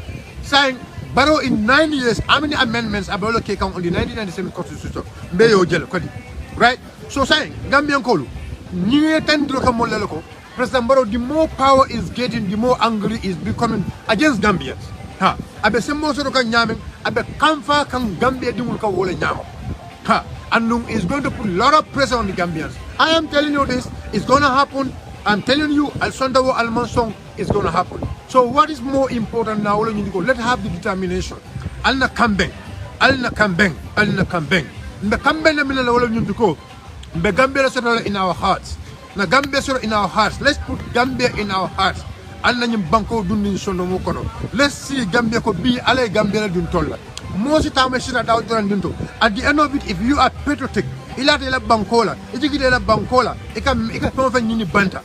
saying Barrow in 9 years, how many amendments about on the 1997 constitution? Right? So saying Gambian Kolu. President Barrow, the more power is getting, the more angry is becoming against Gambians. Ha, abe semmo so kan nyamen, abe kamfa kan Gambia dimul ka wole nyam. Ha, and is going to put a lot of pressure on the Gambians. I am telling you this, it's going to happen. I'm telling you, Al Sondawo Al Mansong is going to happen. So what is more important now? Let's have the determination. Al na kambeng, Al na kambeng, Al na kambeng. The kambeng na minala wala nyundiko. The Gambia in our hearts. Na Gambia in our hearts. Let's put Gambia in our hearts. Al na nyum banko dunin sono mo kono. Let's see Gambia ko be ale Gambia dun tolla. Most time at the end of it, if you are patriotic, ilate la bankola, ijigide la bankola, ika konfa nyini banta,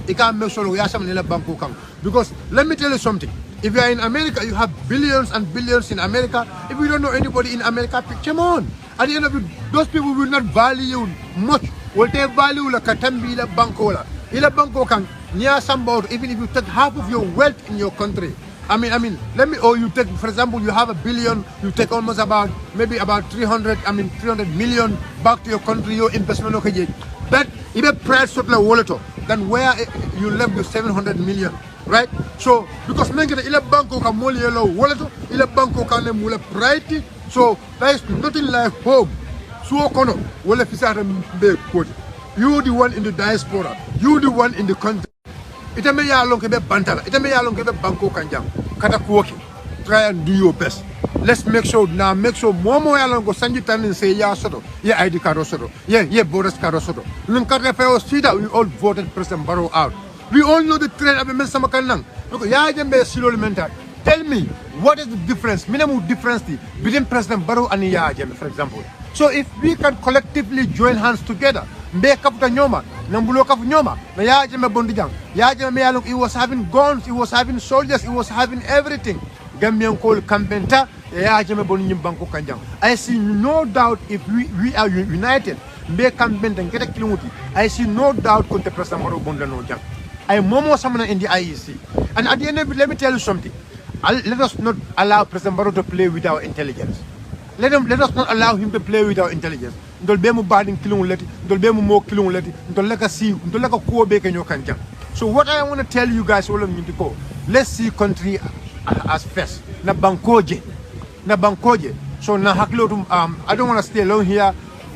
ika mesolo yasam la banko kang. Because let me tell you something. If you are in America, you have billions and billions in America. If you don't know anybody in America, come on. At the end of it, those people will not value you much. Will they value la katambi la bankola? Ila banko kang niya sambao. Even if you take half of your wealth in your country. I mean, you take, for example, you have $1 billion, you take almost maybe about 300 million back to your country, your investment, okay. But if a price of the wallet, then where you left with 700 million, right? So, because ila banko ka moli yellow wallet, ila banko ka ne mula priority, so there is nothing like home. So, kono, wale fisata mbe quote. You the one in the diaspora, you the one in the country. Ita me ya long kebe bantala, ita me ya long kebe banko kanjang. Kata kuoki. Try and do your best. Let's make sure momo ya long go sanji tanin say ya soto, ya ID card soto, ya borders card soto. Nung kata feo sida we all voted President Barrow out. We all know the trend of men sama kanang. Look, ya jembe Sulayman. Tell me what is the difference, minimum difference between President Barrow and ya jembe, for example. So if we can collectively join hands together, mbe kafuta nyoma, nambulo kafu nyoma, na ya jembe bondijang, ya jembe yalong, he was having guns, he was having soldiers, he was having everything. Gambian call Kampenta, ya jembe bondijang banko kanjang. I see no doubt if we are united, mbe Kampenta ngete kilumuti. I see no doubt konte President Barrow bondano jang. I momo samana in the IEC. And at the end of it, let me tell you something. Let us not allow President Barrow to play with our intelligence. Let us not allow him to play with our intelligence. Ndol be mu badin kilung leti, ndol be mu mo kilung leti, ndol leka si, ndol leka kuo be kenyo kanjang. So what I want to tell you guys all of you to go, let's see country as first. Na bankoje. So na haklotum I don't want to stay long here.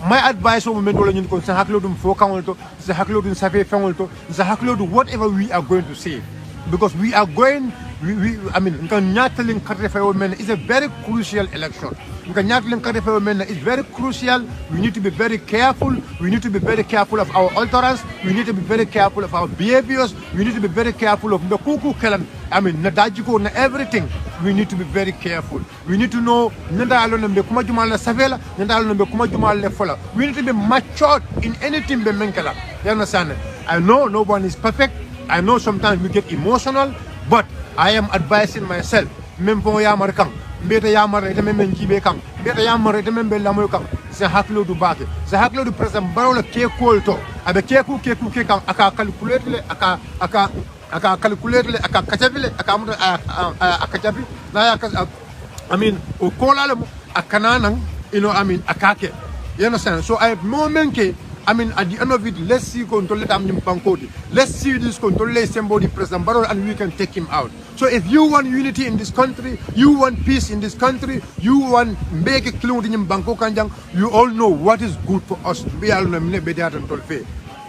My advice on men wala nyun ko sa haklotum fokangolto, sa haklotum safe fangolto, sa haklotum whatever we are going to say. Because we are going Nyateling Katefe men is a very crucial election. Nyateling Katefe men is very crucial. We need to be very careful. We need to be very careful of our utterance. We need to be very careful of our behaviors. We need to be very careful of the kuku kelan. Nadajiko na everything. We need to be very careful. We need to know Nadalo nambe kuma jumala savela, Nadalo nambe kuma jumala fola. We need to be matured in anything be menkala. You understand? I know no one is perfect. I know sometimes we get emotional, but I am advising myself. Mempo ya markang, beta ya marete memben jibe kang, beta ya marete memben lamoy kang. Sa haklo du bake, sa haklo du President Barrow la ke kolto. Abe ke kang aka calculate le aka calculate le aka kachabile aka kachabi na ya o kola le akananang akake. You understand? So I have moment ke at the end of it, let's see control Bankodi. Let's see this control somebody President Barrow and we can take him out. So if you want unity in this country, you want peace in this country, you want make a clue in Bangkok Kanjang, you all know what is good for us. We are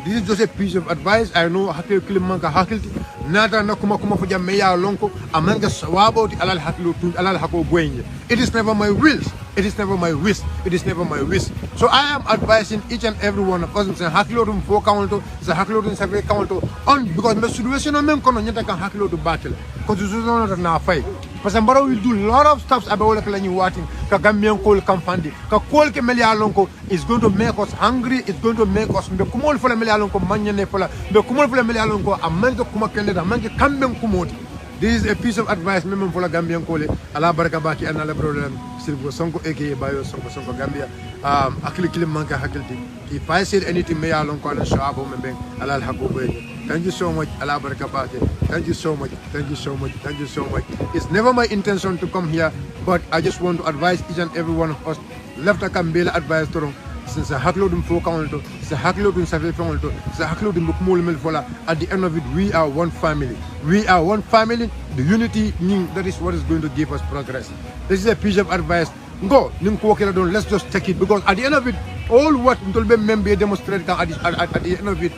This is just a piece of advice. I know hakil kilimanka hakilti nata na kuma fuja meya lonko amanga sawabo ti alal hakilu tun alal hako bwenye. It is never my will. It is never my wish. It is never my wish. So I am advising each and every one of us say hakilo dum fo kawolto sa hakilo dum sabe kawolto on because the situation on men kono nyata kan hakilo dum battle. Constitution na fight. President Barrow will do a lot of stuff about what you watching. Ka Gambian call Kamfandi. Ka call ke melia lonko is going to make us hungry. It's going to make us be kumol for melia lonko manyane fola. Be kumol for melia lonko amanga kuma kende amanga kamben kumoti. This is a piece of advice memang for Gambian call. Allah baraka baki anala problem. Silvo sonko aka bayo sonko Gambia. Akili kilim manga hakilti. If I said anything melia lonko ala shabo membeng alal hakobo. Thank you so much, Allah Barakabate. Thank you so much. Thank you so much. Thank you so much. It's never my intention to come here, but I just want to advise each and every one of us. Left a Kambela advice to them. Since I had loaded for count, sa haklo dun sa fe fengol to sa haklo dun ko mol mel fola. At the end of it, we are one family. We are one family. The unity, that is what is going to give us progress. This is a piece of advice. Go, let's just take it, because at the end of it, all what member demonstrate at the end of it,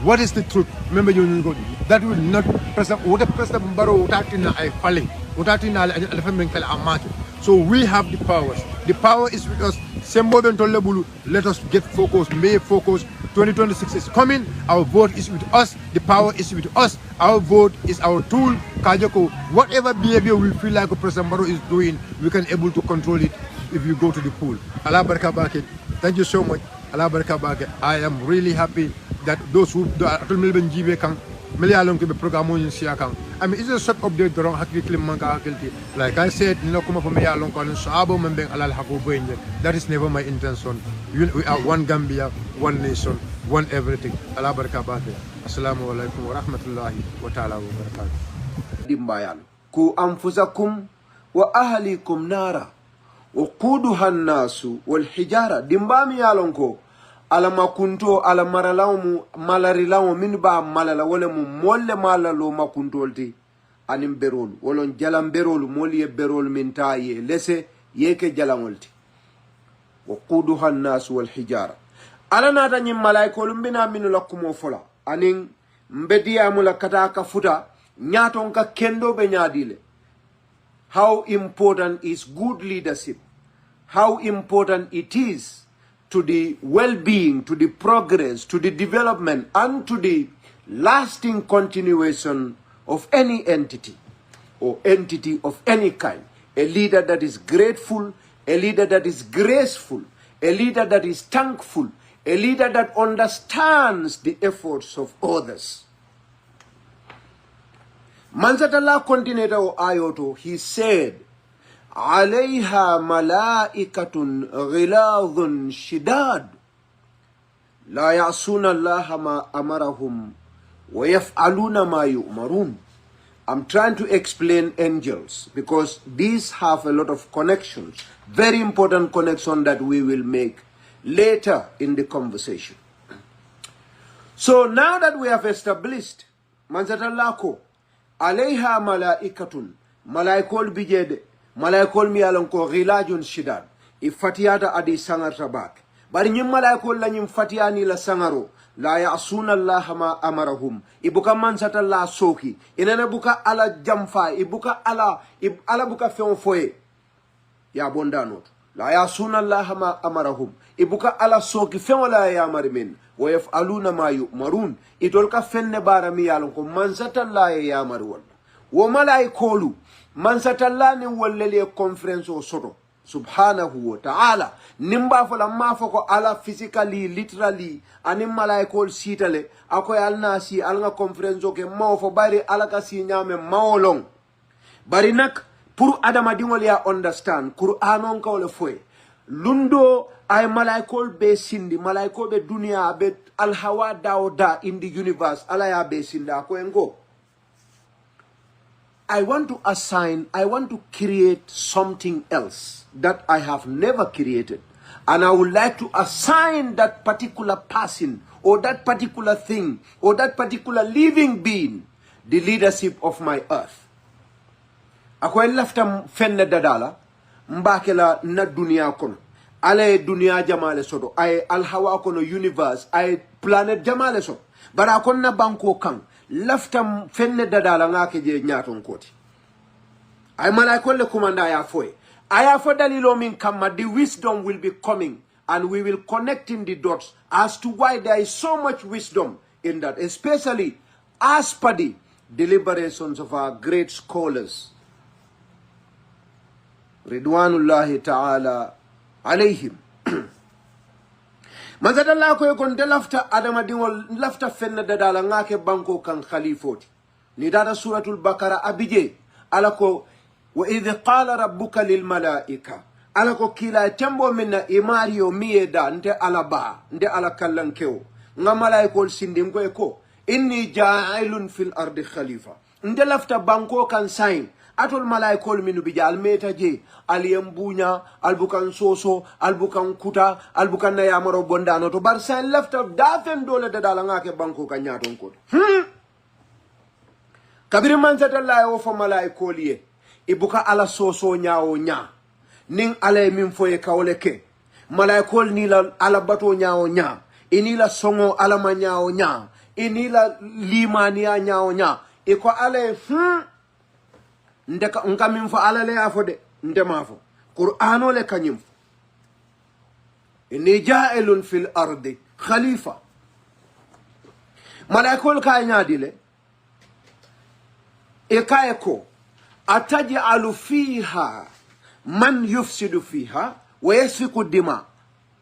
what is the truth? Remember, that will not what a president Baro falling. So we have the powers. The power is with us. Let us get focused. May focus. 2026 is coming. Our vote is with us. The power is with us. Our vote is our tool. Kajoko, whatever behavior we feel like President Baro is doing, we can able to control it if you go to the pool. Allah baraka bake. Thank you so much. Allah baraka bake. I am really happy that those who Melbourne GB can Malayalong to the program on Siakang. I mean, it's a short update around Hakili Manka Hakilti. Like I said, come from Mayalong on Sabo Membeng Alal Hakubo. That is never my intention. We are one Gambia, one nation, one everything. Allah baraka bake. Assalamu alaikum wa rahmatullahi wa ta'ala wa barakatuh. Dimbayan. Ku anfusakum wa ahlikum nara. وقودها الناس والحجارة دمبامي يالونكو على ما كنتو على مرلاوم مالاريلاوم من با مالالا ولا مول مالالو ما كنتولتي أنيم بيرول ولون جلام بيرول مولي بيرول من تاي لسه يك جلامولتي وقودها الناس والحجارة على ناتا نيم ملايكو لمبنا من لكم فلا أنين مبدي أمولا كتاكا فوتا نياتونكا كندو بنياديله. How important is good leadership? How important it is to the well-being, to the progress, to the development, and to the lasting continuation of any entity or entity of any kind. A leader that is grateful, a leader that is graceful, a leader that is thankful, a leader that understands the efforts of others. Manzatullah continued ayoto, he said, عليها ملائكة غلاظ شداد لا يعصون الله ما أمرهم ويفعلون ما يؤمرون. I'm trying to explain angels because these have a lot of connections, very important connection that we will make later in the conversation. So now that we have established Manzatullah ko alayha malaikatun, malaikol bijede, malaikol miyalon ko ghilajun shidad, ifatiyata adi sangar tabak. Bari nyim malaikol la nyim fatiyani la sangaro, la ya'suna Allah ma amarahum. Ibuka Manzatullah soki, inana buka ala jamfa, ibuka ala buka feonfoye. Ya bondanot. La ya'suna Allah ma amarahum. Ibuka ala soki feola ya marimin. وَيَفْعَلُونَ مَا يُؤْمَرُونَ itolka fenne barami yalon ko Manzatullah ya marwal wo malaikolu Manzatullah ni wollele conference o soto subhanahu wa ta'ala nimba fola mafoko ala physically literally anim malaikol sitale akoy alnasi alnga conference o ke mawfo bari alaka si nyame mawlong bari nak pour adama dingol ya understand qur'anon ka wala foy lundo ay malaikol be sindi malaikol be dunia be alhawa dauda in the universe alaya be sinda ko engo. I want to create something else that I have never created, and I would like to assign that particular person or that particular thing or that particular living being the leadership of my earth. Ako lafta fenne dadala mbakela na dunia kono ale dunia jamale sodo ay alhawa kono universe ay planet jamale sodo bara konna banko kan laftam fenne dadala ngake je nyaton koti ay malaikol le kumanda ya foy aya fo dalilo min kamma the wisdom will be coming and we will connect in the dots as to why there is so much wisdom in that, especially as per the deliberations of our great scholars ridwanullahi ta'ala alayhim. Manzatullah ko kon de lafta adama dingol lafta fenna dadala ngake banko kan khalifoti ni dada suratul bakara abije alako wa idh qala rabbuka lil malaika alako kila tembo minna imario mieda nte alaba nde ala kallankeo nga malaikol sindingo ko inni ja'ilun fil ardi khalifa nde lafta banko kan sign atol malaikol minu bija almeta je aliyembunya albukan soso albukan kuta albukan na yamaro bondano to bar sign lafta dafen dole da dala ngake banko kan nyaton ko kabiri man satalla o fo malaikol ye ibuka ala soso nyaawo nya ning ale min foye kawle ke malaikol ni la ala bato nyaawo nya inila songo ala ma nyaawo nya inila limaniya nyaawo nya iko ale ndeka ngamin fa ala le afo de ndema fo qur'ano le kanyim inni ja'ilun fil ardi khalifa malaikol ka nyaadile e kayko ataj'alu fiha man yufsidu fiha wa yasfiku dima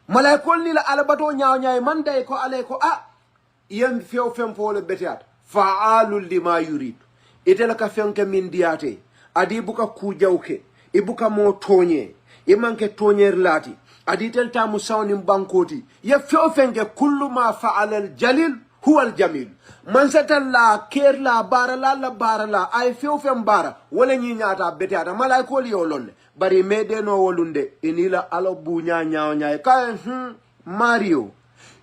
malaikol ni la alabato nyaaw nyaay man day ko ale ko yem few fem fole betiat fa'alul lima yurid itela ka fenke min diate adi buka kujawke ibuka mo tonye imanke tonyer lati adi tel tamu sawni bankoti ye few fenke kullu ma fa'ala al jalil huwa al jamil man satalla ker la barala ay few fem bara wala nyi nyaata betiata malaikol yo lolle bari mede no wolunde inila alo bunya nyaaw nyaay kay Mario,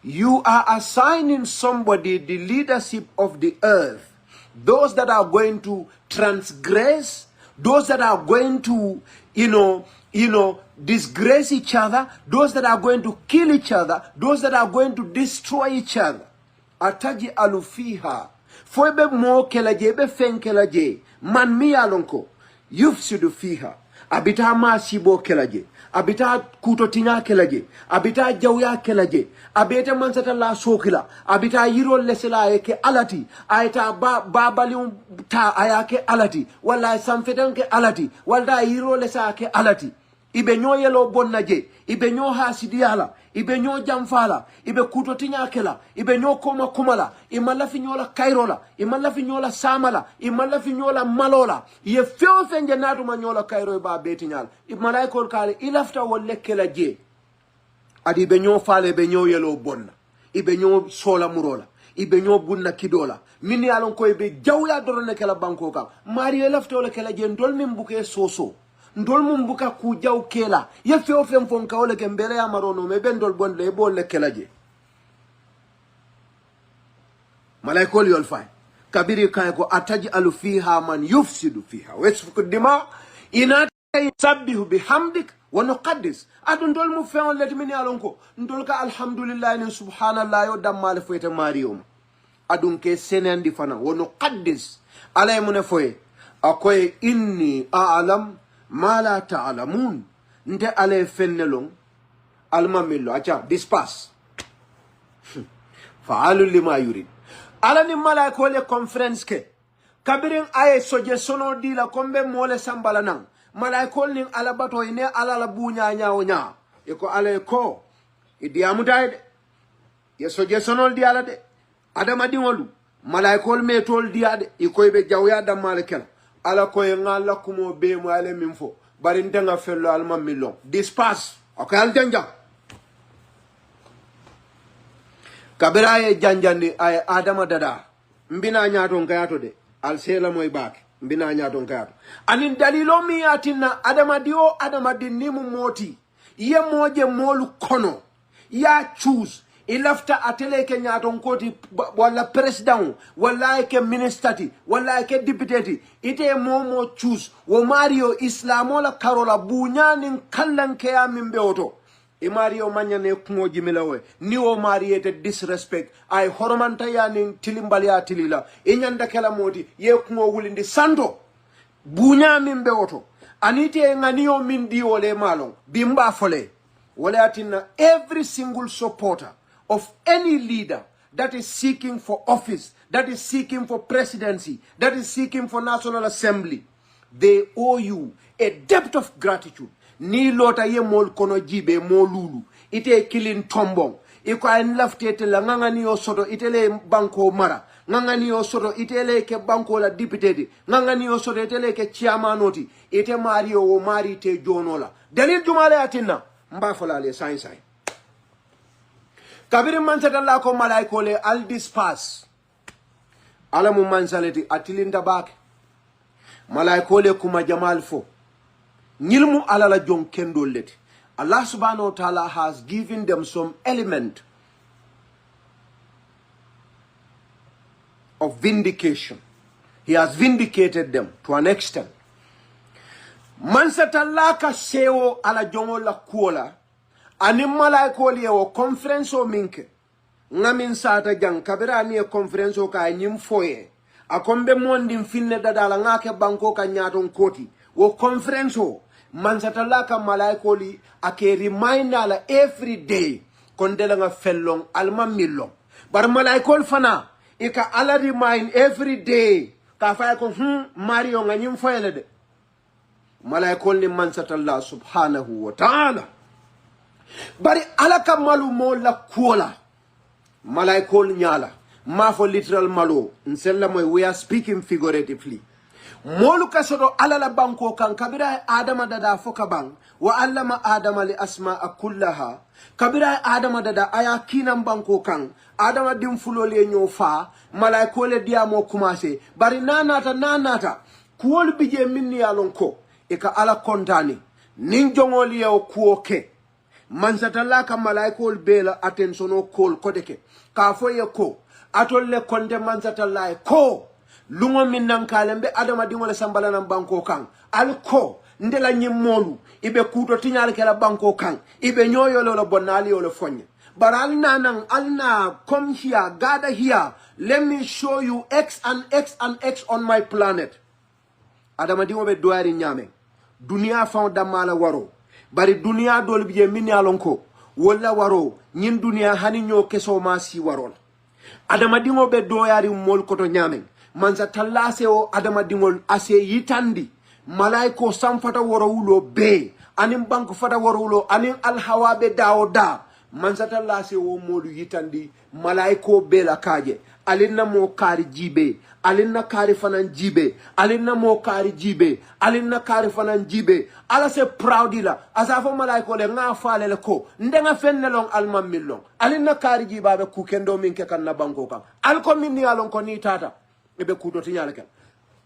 you are assigning somebody the leadership of the earth. Those that are going to transgress, those that are going to, disgrace each other, those that are going to kill each other, those that are going to destroy each other. Ataji alufiha. Foebe mo kelaje, be fen kelaje. Man mi alonko. Yufsidu fiha. Abita ma sibo kelaje. Abita kutotinya kelaje. Abita jawya kelaje. Abita mansata la sokila. Abita yiro lesela yake alati. Aita babali ta ayake alati. Wala samfedanke alati. Wala yiro lesa yake alati. Ibe nyo yelo bonnaje. Ibe nyo hasidiyala. Ibe nyo jamfala. Ibe kutotinya kela. Ibe nyo koma kumala. Imala finyola kairola. Imala finyola samala. Imala finyola malola. Ye feo fenje natu manyola kairo iba betinyala. Imala ikol kale ilafta wale kela je. Adi ibe nyo fale ibe nyo yelo bonna. Ibe nyo sola murola. Ibe nyo bunna kidola. Mini alon ko ibe jawya dorone kela banko ka. Mari ilafta wale kela je ndol mimbuke soso. Ndol mumbuka kujaw kela ye feo fem fon kawle ke mbele ya marono me bendol bonde bo le kelaje malaikol yol fay kabiri kay ko ataji alu fiha man yufsidu fiha wasfuku dima ina sabbihu bihamdik wa nuqaddis adun dol mu feon let min yalon ko ndol ka alhamdulillah ni subhanallah yo dammal fete marium adun ke senendi fana wa nuqaddis alay mun foye akoy inni a'lam ma la ta'lamun nte ale fennelon almamillo acha dispass fa'alul lima yurid ala ni malaiko le conference ke kabirin ay soje sono di la kombe mole sambala nan malaiko ni ala bato ine ala la bunya nyaawo nya e ko ale ko idi amutayde ye soje sono di ala de adama di wolu malaiko me tol di ade e ko be jawya damal kel ala ko ngala kumo be mo ale minfo bari ndenga fello alma million dispass okay al janja kabira ye janjandi ay adama dada mbina nyaato ngayato de al sela moy baake mbina nyaato ngayato anin dalilo mi yatina adama dio adama dinnimu moti ye moje molu kono ya choose ilafta atele ke nyaton koti wala president wala ke ministati wala ke deputy ite momo choose wo Mario islamola karola bunyani kallan ke ya mimbe oto e Mario manyane kumoji milawe ni wo Mario te disrespect ay hormanta ya ni tilimbali ya tilila e nyanda kala modi ye kumo wulindi santo bunya mimbe oto anite nganiyo min di wole malon bimba fole wala atina every single supporter of any leader that is seeking for office, that is seeking for presidency, that is seeking for National Assembly, they owe you a debt of gratitude. Ni lota ye mol kono jibe molulu ite kilin tombong iko en laftete la ngangani yo soto itele banko mara ngangani yo soto itele ke banko la deputy ngangani yo soto itele ke chairmanoti ite Mario wo mari te jonola dalil jumale atinna mba fola le sai kabiri mansata la ko malaiko le al dispass alamu mansalati atilinda bake malaikole kuma jamal fo nyilmu alala jon kendo leti. Allah subhanahu wa ta'ala has given them some element of vindication. He has vindicated them to an extent. Mansatalaka seo ala jongo la kuola ani malaikoli o conference o minke ngamin sata jang kabira ni conference o ka nyim foye akombe mondi finne dadala ngake banko ka nyaton koti wo conference o mansatalaka malaikoli ake reminder la every day kondela nga fellong alma millong bar malaikol fana ika ala remind every day ka fay ko mario nga nyim foye le de malaikol ni mansatallah subhanahu wa ta'ala bari alaka malu mo la kuola malaikol nyala ma for literal malo nsella moy we are speaking figuratively molu kasodo alala banko kan kabira adama dada foka bang wa allama adama li asma'a kullaha kabira adama dada aya kinam banko kan adama dim fulole nyofa malaikole diamo kumase bari nanata kuol bije minni yalon ko ika ala kontani nin jongoli yaw kuoke mansatalla ka malaikol bela attentiono kol kodeke ka foye ko atolle konde mansatalla ko lungo min nankalembe adama dingole sambala nan banko kan al ko ndela nyimmolu ibe kuto tinyal kala banko kan ibe nyoyolo lo bonali yo lo fonye baral nanan alna come here gather here let me show you x and x and x on my planet adama dingo be doari nyame dunia fa damala waro bari dunia dol biye min yalon ko wala waro nyin dunia hani nyo keso ma si warol adama dingo be doyari mol koto nyame manza talase o adama dingol ase yitandi malaiko sam fata woro wulo be anim bank fata woro wulo anim alhawa be daoda manza talase o molu yitandi malaiko be la kaje alinna mo kari jibe alinna kari fanan jibe alinna mo kari jibe alinna kari fanan jibe ala se proudila asafo malaiko le nga faale le ko ndenga fenne long almam millong alinna kari jiba be ku kendo min ke kan na banko kan alko min ni alon ko ni tata ebe ku do tinyala kan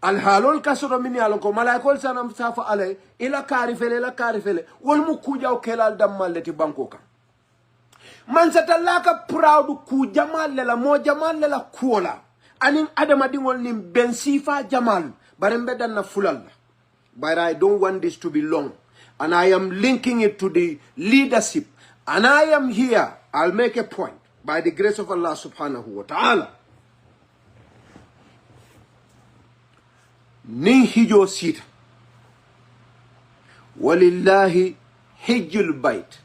al halol kasoro min alon ko malaiko sanam safa ale ila kari fele wol mu ku jaw kelal dammalleti banko kan man satallaka proud ku jamal la mo jamal la kuola anin adama dingol nim ben sifa jamal barembe dan na fulal but I don't want this to be long and I am linking it to the leadership and I am here. I'll make a point by the grace of Allah subhanahu wa ta'ala. Nin hijo sita walillahi hijjul bait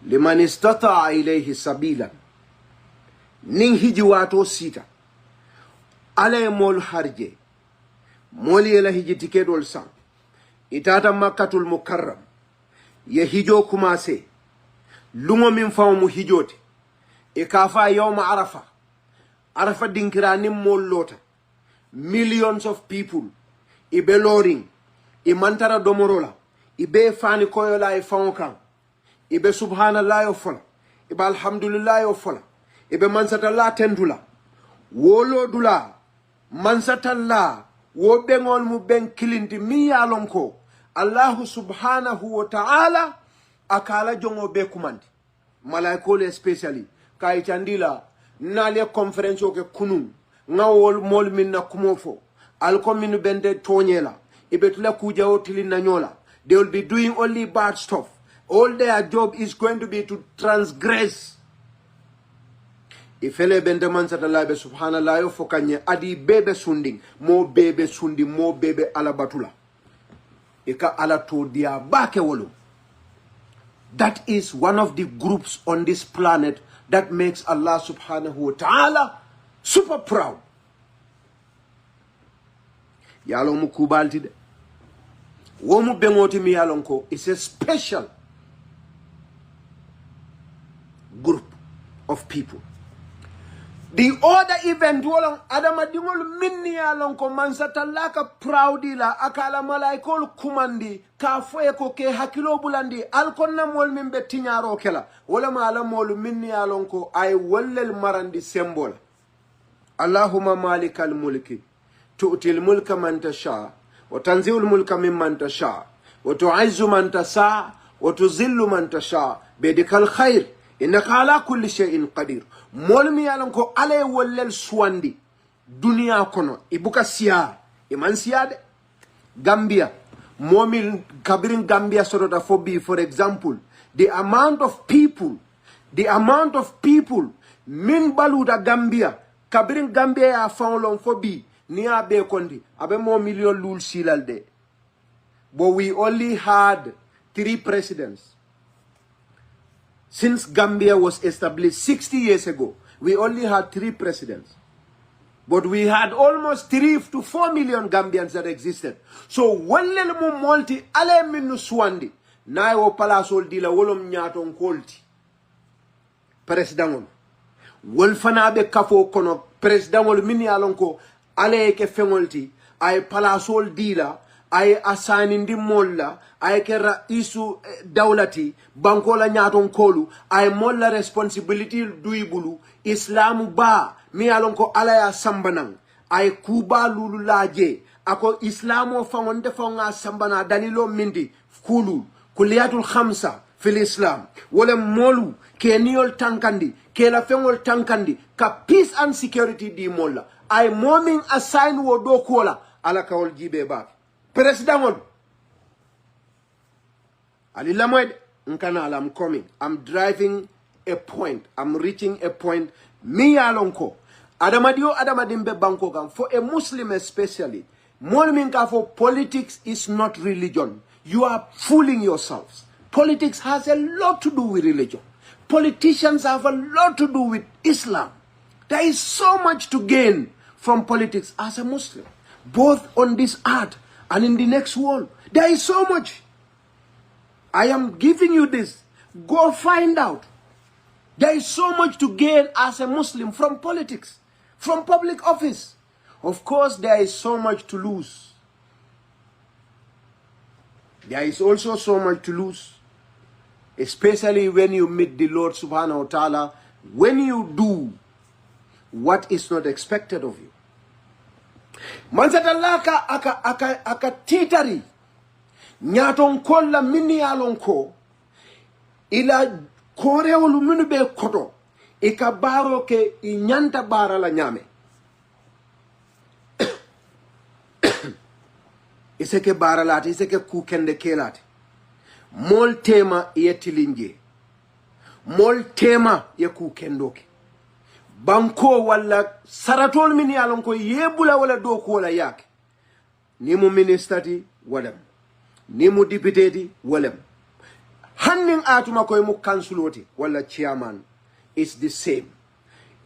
liman istata'a ilayhi sabila nin hiji wato sita ala mol harje mol yela hiji tikedol san itata makkatul mukarram ye hijo kumase lungo min famu hijote e kafa yawma arafa dinkira nim mol lota millions of people ibe loring i mantara domorola ibe fani koyola e fankan ibe subhanallah yo fola ibe alhamdulillah yo fola ibe mansatallah tendula wolo dula mansatallah wo bengol mu ben kilinti mi yalon ko Allah subhanahu wa ta'ala akala jongo be kumandi malaikole especially kay chandila nale conference o ke kunun ngawol mol minna kumofo alko minu bende tonyela ibetula kuja otili na nyola. They will be doing only bad stuff. All their job is going to be to transgress. Ifele bende man satala be subhanallah yo fokanye adi bebe sunding mo bebe sundi mo bebe alabatula ika ala to dia bake wolo. That is one of the groups on this planet that makes Allah subhanahu wa ta'ala super proud. Yalo mu kubalti de wo mu bengoti mi yalon ko is a special group of people. The other event wolong adama dingol minni yalon ko mansatalaka proudila akala malaikol kumandi ka foye ko ke hakilo bulandi alkonna mol min be tinyaro kela wala mala mol minni yalon ko ay wallel marandi symbol Allahumma malikal mulki tu'til mulka man tasha wa tanzi'ul mulka mimman tasha wa tu'izzu man tasha wa tuzillu man tasha bidikal khair innaka ala kulli shay'in qadir. Molmi yalan ko ale wollel suwandi dunia kono ibuka siya iman siya de. Gambia momil kabirin Gambia sorota fobi, for example, the amount of people min baluda Gambia kabirin Gambia ya faulon fobi ni abe kondi abe mo million lul silalde. But we only had 3 presidents since Gambia was established 60 years ago. We only had 3 presidents, but we had almost 3 to 4 million Gambians that existed. So wallel mo multi ale minu swandi na yo palasol dila wolom nyaton kolti president wol fana be kafo kono president wol min yalon ko ale ke fengolti ay palasol dila ay asani ndi molla ay ke raisu dawlati bankola nyaton kolu ay molla responsibility duibulu islamu ba mi yalon ko ala ya sambanang ay kuba lulu laje ako islamo fangonde fonga sambana dalilo mindi kulu kuliyatul khamsa fil islam wala molu ke niol tankandi ke la fengol tankandi ka peace and security di molla ay moming assign wo do kola ala kawol jibe ba president won ali lamoy nkana ala I'm coming, I'm driving a point, I'm reaching a point mi yalonko adamadio adamadimbe banko gam for a Muslim especially morning for politics is not religion. You are fooling yourselves. Politics has a lot to do with religion. Politicians have a lot to do with Islam. There is so much to gain from politics as a Muslim, both on this earth and in the next world. There is so much. I am giving you this. Go find out. There is so much to gain as a Muslim from politics, from public office. Of course, there is so much to lose. There is also so much to lose, especially when you meet the Lord subhanahu wa ta'ala, when you do what is not expected of you. Mansatalaka aka titari nyaton kolla mini alonko ila korewolu minu be koto ika baro ke inyanta bara la nyame iseke bara lati iseke kukende kelati mol tema yetilinje mol tema ye kukendoke banko wala saratol min yalon ko yebula wala do ko wala yak ni mu ministati walam ni mu deputy walam hannin atuma koy mu counciloti wala chairman is the same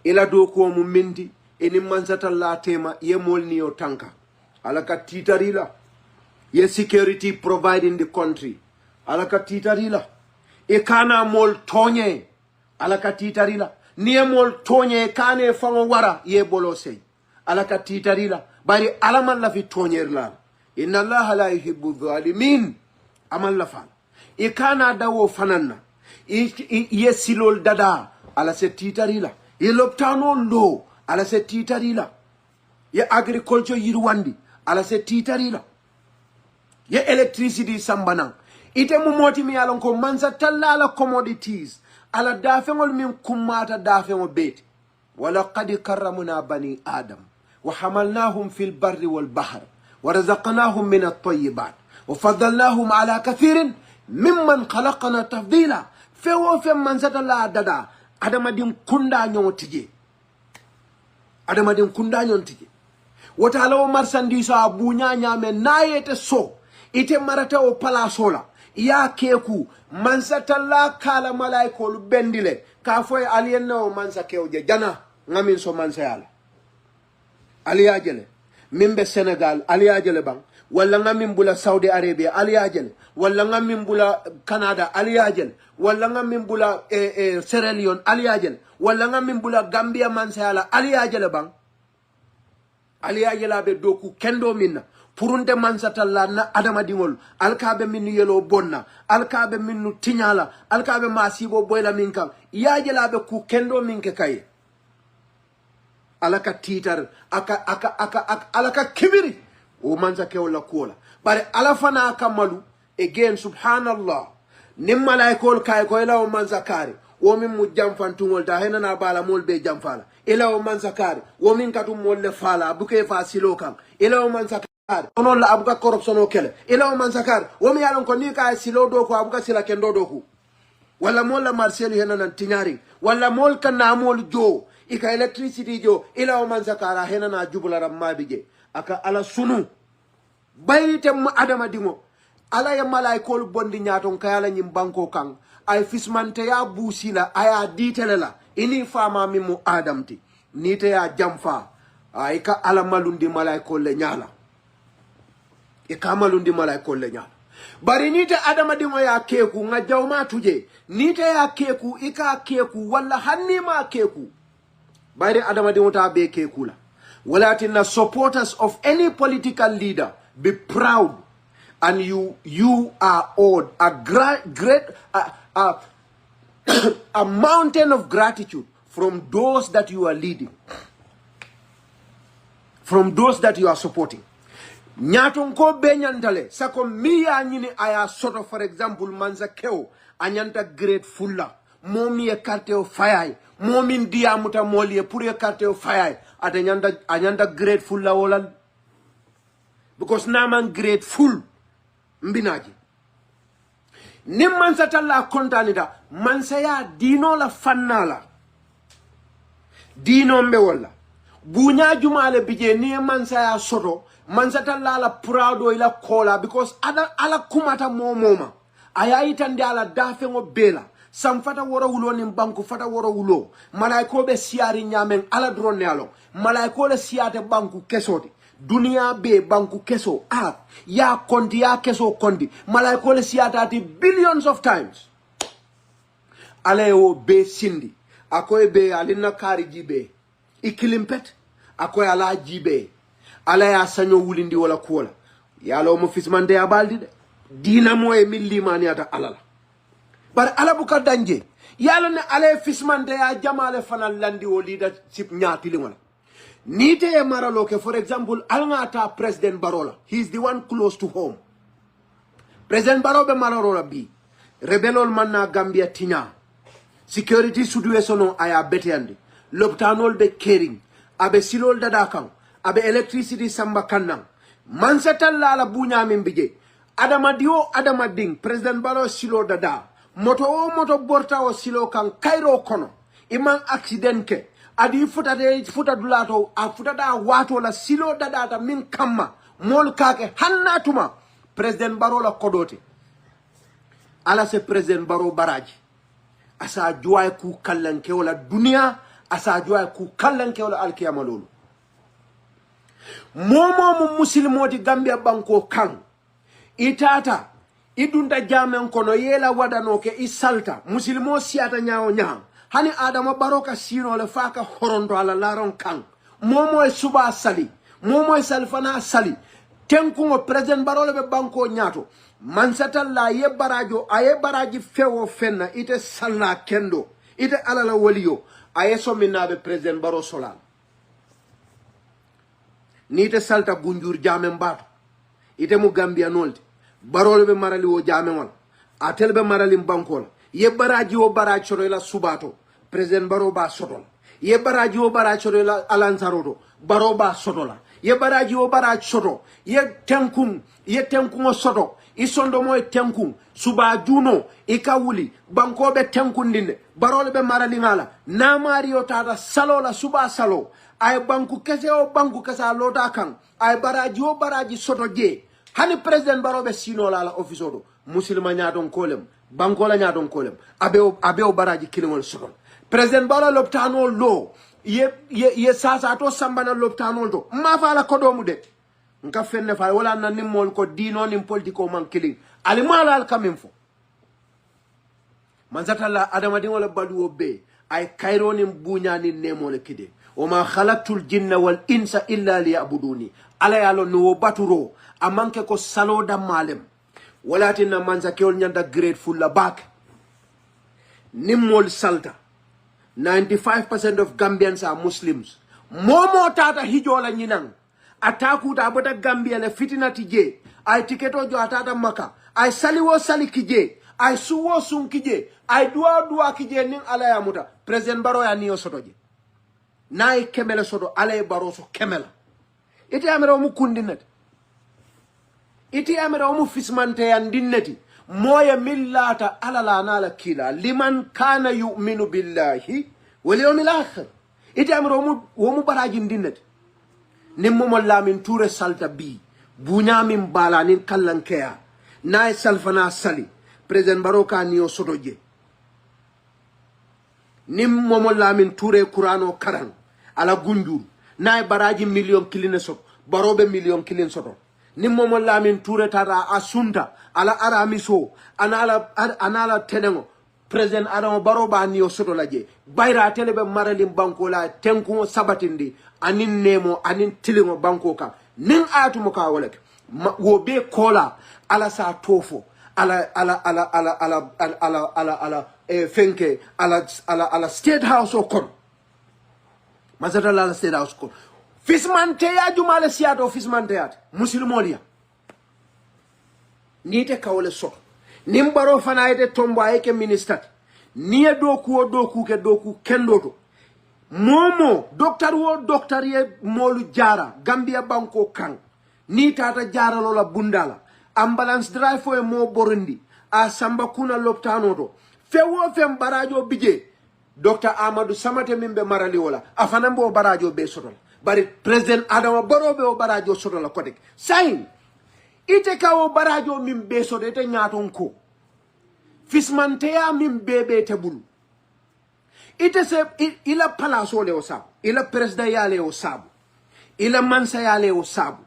ila do ko mu mindi eni mansata la tema ye mol ni o tanka alaka titarila ye security provide in the country alaka titarila e kana mol tonye alaka titarila niye mol tonye kane fango wara ye bolo sey alaka titarila bari alaman la fi tonyer la inna allaha la yuhibbu dhalimin amal la fal e kana dawo fananna ye silol dada ala se titarila ye loptano lo ala se titarila ye agriculture yirwandi ala se titarila ye electricity sambana ite mu moti mi alon ko mansa tallala commodities ala dafengol min kumata dafengo beti wala qad karramna bani adam wa hamalnahum fil barri wal bahr wa razaqnahum min at-tayyibat wa faddalnahum ala kathirin mimman khalaqna tafdila fewo fe mansa tallala dada adama dim kunda nyotije adama dim kunda nyotije wata lawo marsandise abunya nyame nayete so ite marata o palasola ya keku mansa talla kala malaikolu bendile ka foy aliyenna o mansa kewje jana ngamin so mansa yala aliyajele mimbe Senegal aliyajele bang wala ngamin bula Saudi Arabia aliyajele wala ngamin bula Canada aliyajele wala ngamin bula Sierra Leone aliyajele wala ngamin bula Gambia mansa yala aliyajele bang aliyajela be doku kendo minna purunde mansatalla na adama dingol alkabe minnu yelo bonna alkabe minnu tinyala alkabe masibo boyla minka yajela be ku kendo minke kay alaka titar aka alaka kibiri o mansa kewla kola bare ala fana aka malu again subhanallah nim malaikol kay ko ila o mansa kare wo min mu jamfantungol ta hena na bala mol be jamfala ila o mansa kare wo min katum mol le fala buke fa silo kan ila o mansa kare onon la abuka corruption o kele ila o mansa kare wo mi yalon ko ni ka silo do ko abuka sila kendo do ko wala mol la marcel hena nan tinyari wala mol kan na mol jo ika electricity jo ila o mansa kara hena na jubula rammabi je aka ala sunu bayite mu adama dimo ala ya malaikol bondi nyaton kayala nyim banko kan ay fismante ya busila aya ditelela ini fama mimu adamti nite ya jamfa ay ka ala malundi malaikol le nyala e ka malundi malaikol le nyala bari nite adama dimo ya keku nga jawma tuje nite ya keku ika keku wala hanima keku bari adama dimo ta be keku la walatin supporters of any political leader be proud and you are owed a great a mountain of gratitude from those that you are leading, from those that you are supporting. Nyaton ko benyantale sako miya nyini aya soto, for example manza keo anyanta grateful la momi e carte o fayay momi ndiamuta moli e pour e carte o fayay ate anyanta grateful la wolal because naman grateful mbinaji nim mansa talla kontanita mansa ya dino la fannala dino mbe wala bunya jumale bije ni mansa ya soto mansa talla la proud ila kola because ala kumata momoma aya itande ala dafengo bela sam fata woro wulo nim banku fata woro wulo malaiko be siari nyamen ala drone alo malaiko le siate banku kesoti dunia be banku keso ya kondi ya keso kondi malaiko le siatati billions of times aleo be sindi akoy be alina kari jibe ikilimpet akoy ala jibe ala ya sanyo wulindi wala kuola yalo mo fismande ya baldi de dina moye millimani ata alala bar ala buka danje yalo ne ala fismande ya jamale fanal landi o leadership nyaati li wala nite e maraloke, for example, alngata President Barola. He's the one close to home. President Barobe Mararola bi. Rebelol manna Gambia tinya. Security situation aya beteandi. Loptanol be caring. Abe silol dadakang. Abe electricity samba kanang. Mansatal la bunya mimbije. Adamadio adamading. President Baro silo dada. Moto borta o silo kang Cairo kono. Imang accident ke. Adi futa dulato a futa da wato la silo data min kamma mol kake hannatuma President Baro la kodote ala se President Baro baraji asa joy ku kallanke wala dunia asa joy ku kallanke wala alkiyama lolu momo muslimoti Gambia banko kan itata idunda jamen kono yela wadano ke isalta muslimo siata nyaawo nyaawo hani adama baroka sino le faka horondo ala laron kan momo e suba sali momo e salfana sali tenkugo president barole be banko nyato mansatalla ye barajo aye baraji fewo fenna ite salla kendo ite alala waliyo aye sominabe president baro solal ni te salta gunjur jamen bato ite mu Gambia nolti barole be marali wo jamen wal atel be marali banko la ye baraji o baraji soro la subato president baro ba sotol ye baraji o baraji soro la alanzaroto baro ba sotola ye baraji o baraji soto ye tenkun o soto isondo mo tenkun suba juno ikawuli banko be tenkun dinde barole be marali ngala na mario tata salo la suba salo ay banku kese o banku kasa lota kan ay baraji o baraji soto je hani president baro be sino la office odo muslima nyaadon kolem banko la nyaadon kolem abeo baraji kilingol soton president baro loptano lo ye sasa to sambana loptano to ma fa la kodomu de nka fenne fa wala nan nimol ko dino nim politiko man kiling ali mala al kaminfo manzata la adama di wala badu be ay kayro nim bunya ni nemole kide o ma khalaqtul jinna wal insa illa liya'buduni ala yalo no baturo amanke ko saloda malem wala tinna manza keol nyanda grateful la back nimol salta 95% of Gambians are Muslims momo tata hijola nyinang ataku ta bota Gambia le fitina tije ay tiketo jo atata maka ay saliwo sali kije ay suwo sun kije ay duwa kije nin ala ya muta president baro ya niyo sotoje nay kemele soto ala baro so kemela iti amero mu kundinati iti amero mu fismante yandinnati moya millata ala la nala kila liman kana yu'minu billahi wal yawmil akhir iti amero mu baraji ndinnati nimmo lamin toure salta bi bunya min bala nin kallankeya nay salfana sali president baroka niyo sotoje nimmo lamin toure qur'ano karan ala gunjur nay baraji million kiline sot barobe million kilin soto nimmo lamin toure tata asunta ala aramiso anala tenengo president adamo baroba niyo soto laje bayra telebe maralim banko la tenko sabatindi anin nemo anin tilingo banko ka nin atu mo ka wala wo be kola ala sa tofo ala fenke ala state house o kon mazata la state house kon fismante ya jumale siato fismante ya muslimoliya nite kawle so nimbaro fana ede tombo ayke minister niye doku kendoto momo doctor ye molu jara Gambia banko kan ni tata jara lola bundala ambulance driver e mo borondi a samba kuna loptano to fewo fem barajo bije Dr. Amadou Samate mimbe marali wala afana mbo barajo be sotol bari president Adama Barrow be o barajo sotol kotek sain ite kawo barajo mimbe soto ite nyaton ko fismanteya mimbe tebulu ite se ila palaso le o sabu ila president yale o sabu ila mansa yale o sabu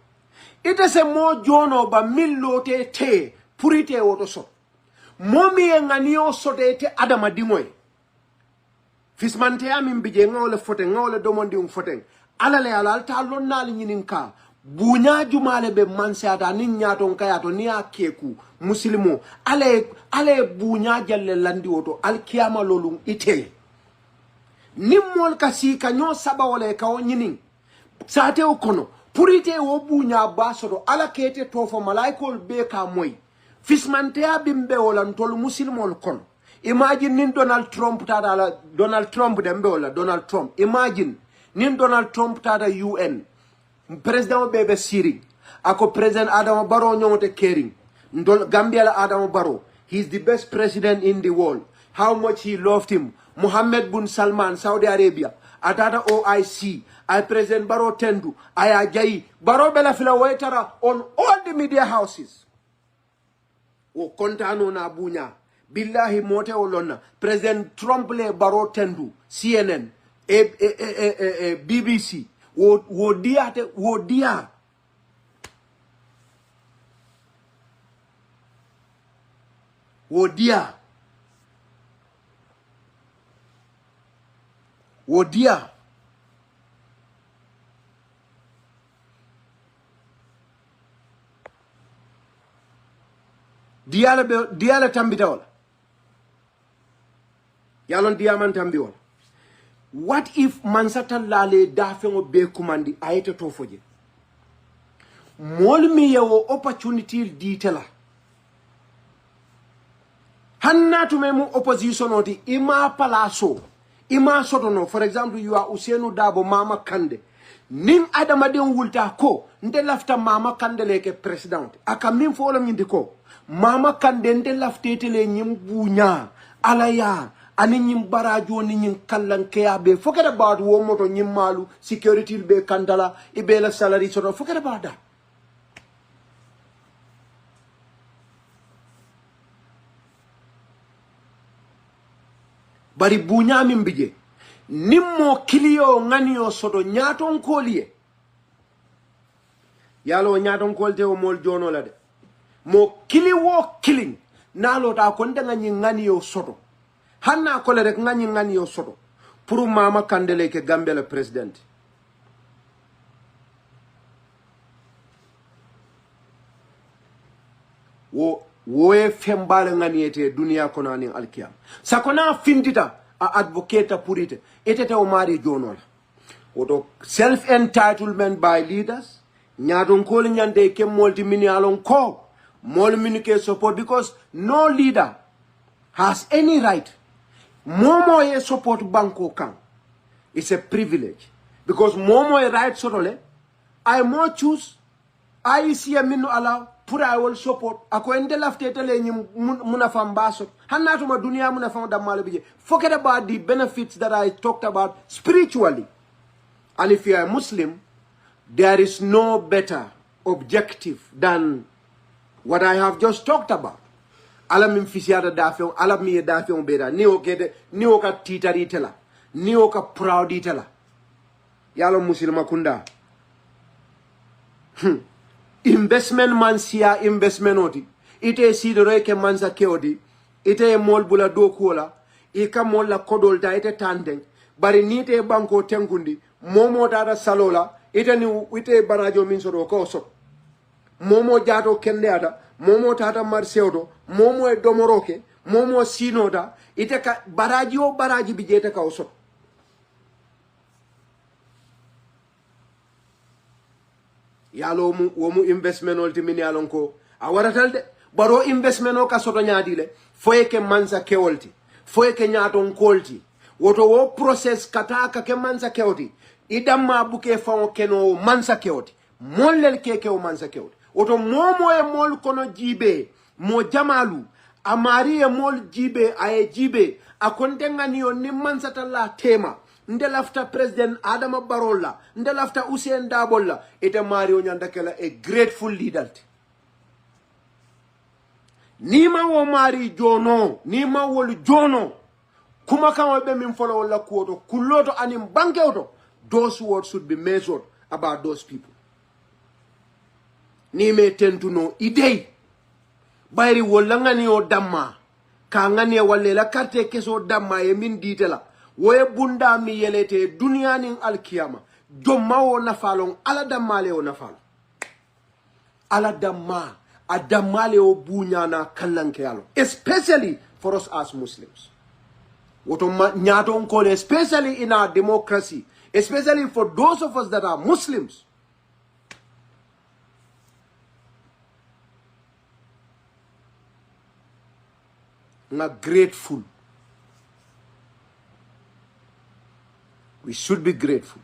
ite se mo jono ba millote te purite woto so momi e ngani o sote te Adama dimoy fismante ya min bije ngawle foten ngawle domondi foten alale alal ta lonnal nyininka bunya jumale be mansiata nin nyaton kayato ni akeku muslimo ale bunya jalle landi woto alkiyama lolum ite nimmol kasi kanyo saba wala ka nyinin sate o kono purite wo bunya basodo ala kete tofo malaikol be ka moy fismante ya bimbe wala ntol muslimol kono imagine nin Donald Trump dembe wala Donald Trump imagine nin Donald Trump tada UN president bebe siri ako president Adama Barrow nyomote caring ndol Gambia la Adama Barrow he's the best president in the world how much he loved him Mohammed bin Salman Saudi Arabia atata OIC I president Barrow tendu aya jayi Barrow bela fila waitara on all the media houses o kontano na bunya billahi mote olonna president Trump le Barrow tendu CNN BBC wo dia diala tambitawala yalon diaman tambiwala. What if mansata lale dafengo be kumandi ayete tofoje molmi yawo opportunity ditela hanna to memu opposition oti ima palaso ima sotono for example you are Usenu Dabo Mama Kande nin Adama den wulta ko nde lafta Mama Kande leke president aka min fo lam nyindi ko Mama Kande nde laftetele nyim bunya alaya ani nyim barajo ni nyim kallanke abe forget about wo moto nyim malu security be kandala ibe la salary so forget about that bari bunya min bije nimmo kiliyo ngani soto nyaton koliye yalo nyaton kolte o mol jono la de mo kili wo killing nalo ta ko ndanga ngani soto hanna ko le rek ngani soto pour Mama Kandele ke Gambia le president wo e fembale ngani ete dunia kono ani alkiyam sakona findita a advocate pour ite etete o mari jonola woto self-entitlement by leaders. Nyadon kol nyande ke multi mini alon ko. Mol minike support because no leader has any right. Momo ye support banko kan. It's a privilege. Because momo ye right sorole. I more choose. I see a minu allow. Put I will support. Ako ende lafte tele nyi munafam baso. Hanatu ma dunia munafam da malabije. Forget about the benefits that I talked about spiritually. And if you are a Muslim, there is no better objective than what I have just talked about. Alam mfisiada dafion, alam miye dafion beda. Ni oka titari tela. Ni oka proud tela. Yalo muslima kunda. Investment man siya investment oti. Ite sidore ke mansa keodi. Ite mol bula do kuola. Ika mol la kodolta ite tandeng. Bari nite banko tengundi. Momo dada salola. Ite ni ite barajo minsoro ko so. Momo jato kende ada. Momo tata marseodo. Momo e domoroke. Momo sinoda. Ite ka baraji o baraji bijete ka so. Yalo womu investment ultimini alonko awaratal de baro investment o ka soto nyaadile foye ke mansa kewolti foye ke nyaaton kolti woto wo process kataka ke mansa kewti idamma buke famo keno mansa kewti mollel keke o mansa kewti woto momo e mol kono jibe mo jamalu amari e mol jibe aye jibe akontengani on ni mansa talla tema nde lafta president Adama Barolla nde lafta Hussein Dabolla ite Mario Nyandakela a grateful leader nima wo mari jono nima wol jono kuma kama be min follow wala kuoto kuloto anim bankeuto those words should be measured about those people ni me tentuno idei bayri wala ngani o damma ka ngani wala la carte keso damma e min ditela woye bunda mi yelete dunia nin alkiyama jomma wo nafalon ala dammale o nafalo ala damma adammale o bunyana kallanke yalo especially for us as Muslims woto nyaton ko especially in our democracy especially for those of us that are Muslims nga grateful. We should be grateful.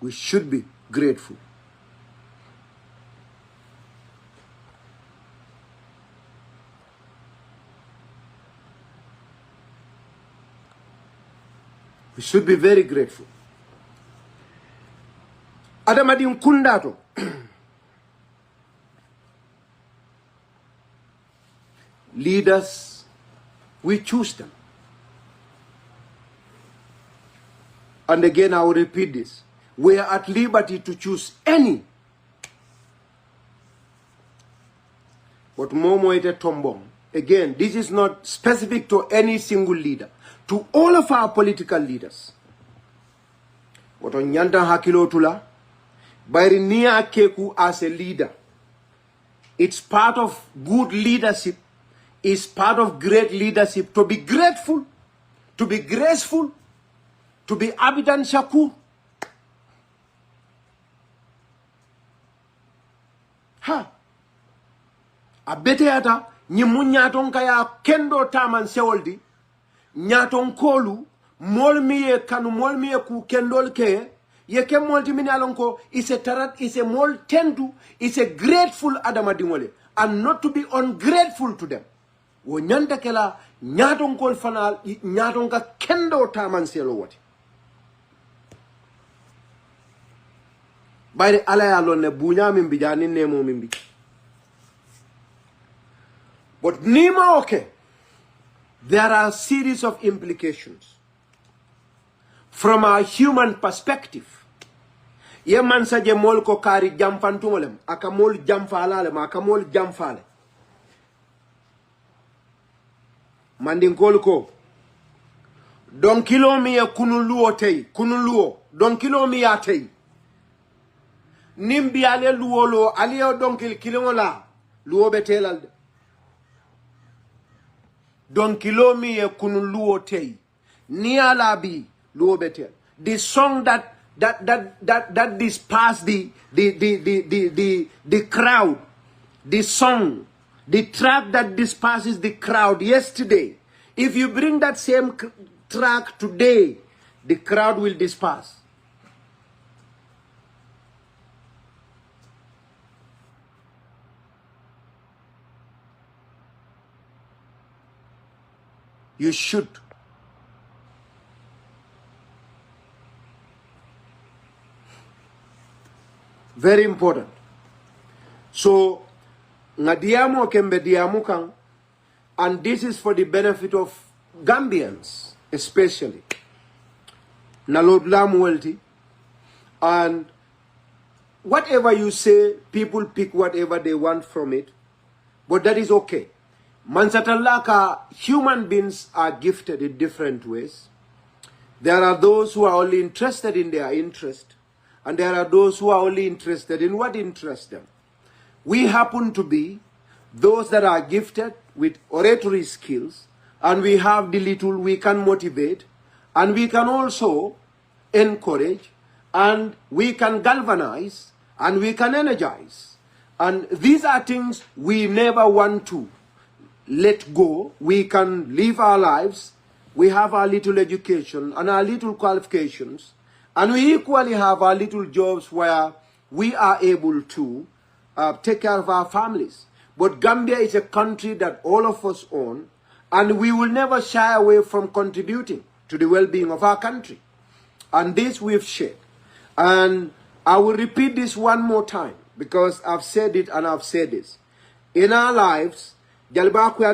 We should be grateful. We should be very grateful. Adamadi kundato. Leaders, we choose them. And again, I will repeat this. We are at liberty to choose any. But Momo ite tombong. Again, this is not specific to any single leader. To all of our political leaders. But on Nyanda Hakilo Tula, Bayri Nia Keku as a leader. It's part of good leadership. Is part of great leadership to be grateful, to be graceful, to be abidan shakur. Ha. Abete ata nyimu nyaton kaya kendo taman sewoldi nyaton kolu molmiye kanu molmiye ku kendol ke ye ke molti mini alonko is a tarat is a mol tendu is a grateful adama dingole and not to be ungrateful to them. Wo nyanda kela nyaton kol fanal nyaton ka kendo taman selo wati bayre ala ya lonne bunya min bijani nemo min bi but nima okay there are a series of implications from a human perspective ye man saje mol ko kari jamfantulem aka mol jamfalale ma aka mol jamfale mandin ko don kilo mi ya kunuluo tey kunuluo don kilo mi ya tey nimbi ale luolo aliyo don kilo la luo betelal don kilomi e kunu luo tei ni alabi luo betel. The song that dispersed the crowd, the song, the track that disperses the crowd yesterday, if you bring that same track today, the crowd will disperse. You should. Very important. So, ngadiamo kembe diamu kang, and this is for the benefit of Gambians, especially. Nalodlam wealthy, and whatever you say, people pick whatever they want from it, but that is okay. Mansatalaka, human beings are gifted in different ways. There are those who are only interested in their interest, and there are those who are only interested in what interests them. We happen to be those that are gifted with oratory skills, and we have the little we can motivate, and we can also encourage, and we can galvanize, and we can energize. And these are things we never want to let go. We can live our lives. We have our little education and our little qualifications, and we equally have our little jobs where we are able to take care of our families. But Gambia is a country that all of us own, and we will never shy away from contributing to the well-being of our country. And this we've shared. And I will repeat this one more time, because I've said it and I've said this. In our lives, Gambia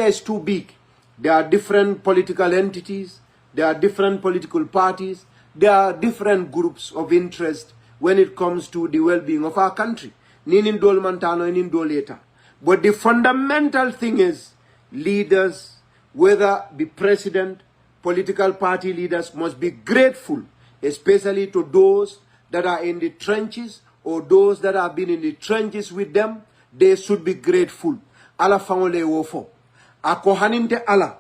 is too big. There are different political entities. There are different political parties. There are different groups of interest when it comes to the well-being of our country. But the fundamental thing is leaders, whether the president, political party leaders, must be grateful, especially to those that are in the trenches or those that have been in the trenches with them. They should be grateful. Ala fangole wofo. Ako haninte ala.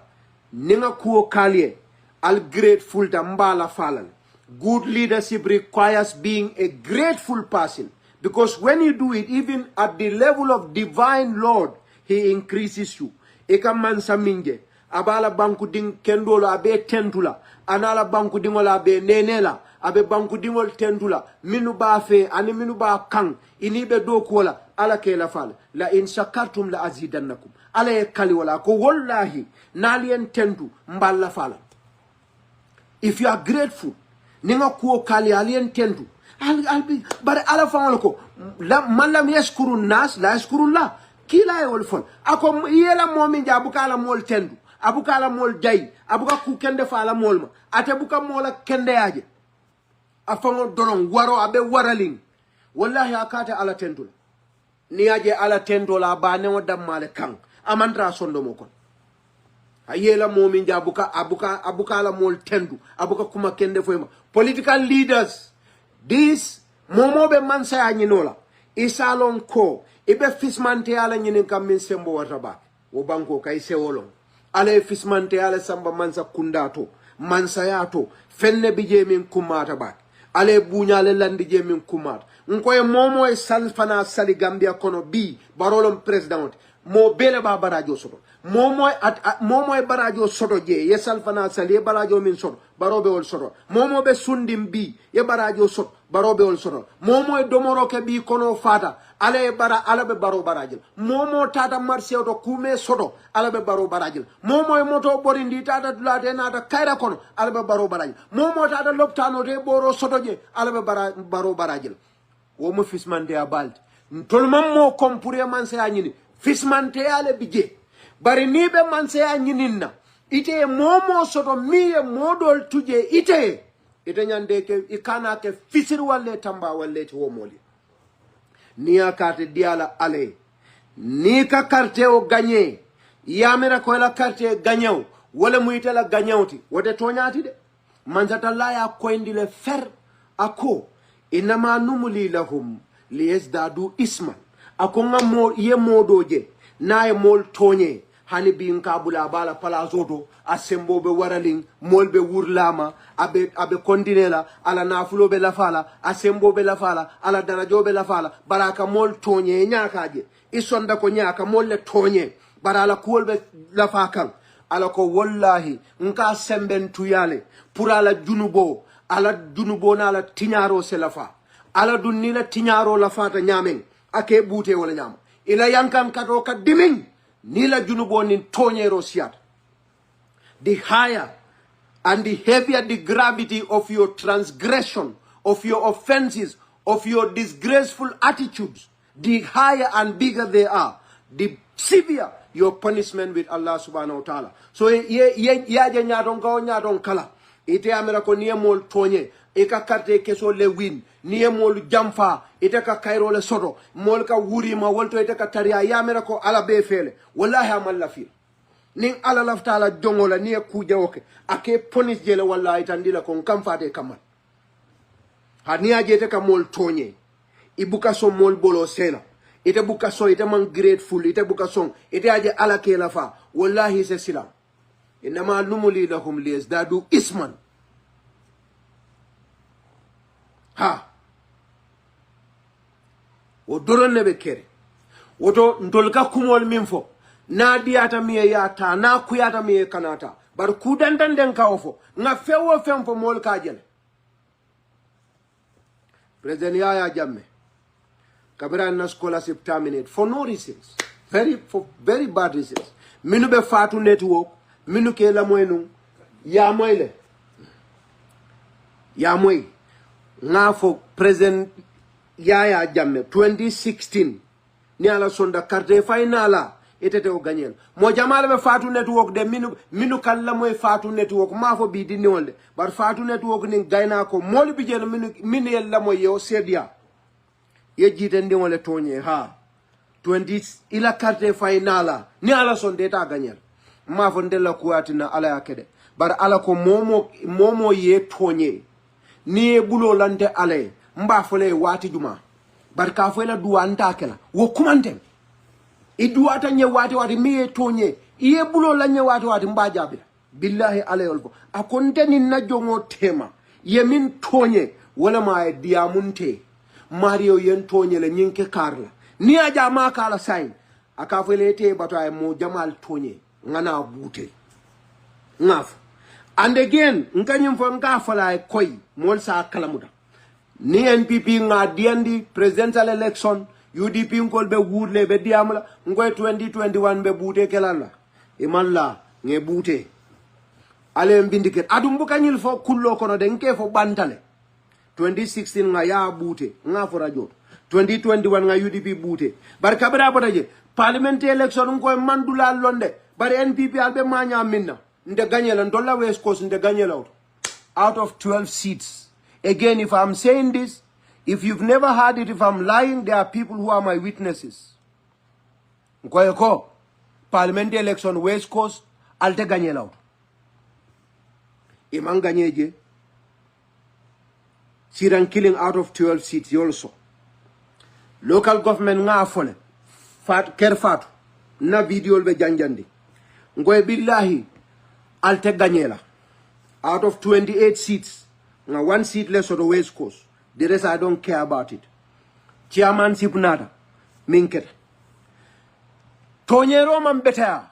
Ninga kuo kalye. Al grateful ta mbala falan. Good leadership requires being a grateful person. Because when you do it, even at the level of divine Lord, He increases you. Eka mansa minje. Abala banku ding kendolo abe tentula. Anala banku dingola abe nenela. Abe banku dingol tentula. Minu ba fe, ani minu ba kang. Inibe do kuola. Ala ke la fal. La in shakartum la azidannakum. Ala e kali wala. Ko wallahi. Nalien tentu. Mbala fala. If you are grateful, ninga kuo kali alien tentu. Albi, but ala fangaloko. Malam yashkurun nas, la yashkurun la. Kila e wolfon. Ako yela mominja abuka ala mol tendu. Abuka ala mol jay. Abuka ku kende fa ala molma. Ate buka mola kende aje. Afango dorong waro abe waraling. Wallahi akate ala tendu. Ni aje ala tendu la ba ne wadam male kang. Amandra sondo mokon. Ayela mominja abuka ala mol tendu. Abuka kuma kende foima. Political leaders. This momobe mansa anyinola. Isalon ko. Ibe fismante ala nyinin kamin sembo wataba. Wobanko kai sewolong. Ale fismante ala samba mansa kundato. Mansa yato. Fenne bije min kumata bak. Ale bunyale landi je min kumata. Nkoye momo e salfana sali Gambia kono bi. Barolom president. Mo bele ba barajo soto. Momo e barajo soto je. Ye salfana sali ye barajo min soto. Barobe ol soto. Momo be sundim bi. Ye barajo soto. Barobe ol soto. Momo e domoro ke bi kono fata. Ale be baro barajil. Momo tata marseo to kume soto. Ale be baro barajil. Momo e moto borindi tata dulate nata kaira kono. Ale be baro barajil. Momo tata loptano te boro soto je. Ale be baro barajil. Womo fismante a balti. Ntolman mo kompure manse a nyini. Fismante ale bije. Bari nibe manse a nyininna. Ite momo soto miye modol tuje ite. Ite nyande ke ikana ke fisir walle tamba walle te womoli. Ni a carte diala ale. Ni ka carte o gagné. Yamira ko la carte gagnaw. Wala muite la gagnawti. Wote toñati de. Manzata la ya koindi le fer ako. Inama numuli lahum liyazdadu isman. akonga mo ye modoje na e mol tonye hani bin kabula bala palazoto asembo be waraling molbe wurlama abe kondinela ala nafulo be la fala asembo be la fala ala darajo be la fala baraka mol tonye nyakaje isonda ko nyaka molle tonye barala kuolbe la fakan ala ko wallahi nka semben tuyale pour ala junubo na ala tinyaro se la fa ala dunni la tinyaro la fata nyamen ake bute wala nyama ila yankan kato ka dimin ni la junubo nin tonyero siat. The higher and the heavier the gravity of your transgression, of your offenses, of your disgraceful attitudes, the higher and bigger they are, the severe your punishment with Allah subhanahu wa ta'ala. So ye nyadon kala ite amera ko niye mol tonye e ka karte keso le win niye mol jamfa ite ka kairo le soto mol ka wuri ma wolto ite ka tariya ya amera ko ala be fele wallahi amal lafir nin ala laftala jongola niye kuje oke ake punish jele wallahi tandila ko kam fate kamal ha niya jete ka mol tonye ibuka so mol bolo sela ite buka so ite man grateful ite buka so ite aje ala ke lafa wallahi se silam inama numuli lahum liyazdadu isman ha o doron ne be kere woto ndolka kumol minfo na diata miye yata na kuyata miye kanata bar kudandan den kawfo nga fewo femfo mol kajel President Yaya Jammeh kabira na scholarship terminate for no reasons, for very bad reasons. Minu be fatu network minu ke la moynu ya moyle ya moy nga fo President Yaya Jammeh 2016 ni ala sonda carte finala etete o gagnel mo jamala be fatu network de minu kala moy fatu network ma fo bi di niwolde bar fatu network ni gayna ko mol bi jeno minu yella moy yo sedia ye jite ndi wole tonye ha 20 ila carte finala ni ala sonde ta gagnel ma fo ndella kuatina ala yakede bar ala ko momo ye tonye ni bulo lante ale mba fole wati juma bar ka fo la duwanta kala wo kumantem iduwata nye wati mi tonye iye bulo la nye wati mba jabira billahi alayolfo akonte ni na jongo tema ye min tonye wala ma diamunte Mario yen tonye le nyinke karla ni aja ma kala sign akafele te bato ay mo jamal tonye ngana bute ngaf and again nganyim fo ngafala koy mol sa kalamuda ni NPP nga diendi presidential election UDP ngol be wudle be diamla ngoy 2021 be bute kelala imalla nge bute ale mbindike adum bu kanyil fo kullo kono de nke fo bantale 2016 nga ya bute nga fo radio 2021 nga UDP bute bar kabira botaje parliamentary election ngoy mandula londe bar NPP albe manya minna nde ganyela ndolla West Coast nde ganyela out of 12 seats. Again, if I'm saying this, if you've never heard it, if I'm lying, there are people who are my witnesses. Nkoyeko, parliamentary election West Coast, alte ganyela. Imang ganyeje, Siran killing out of 12 seats also. Local government nga afole, kerfatu, na video be janjandi. Ngoye billahi, alte ganyela. Out of 28 seats, now 1 seat less on the West Coast. The rest I don't care about it. Chairmanship nada. Minket. Tonyero man better.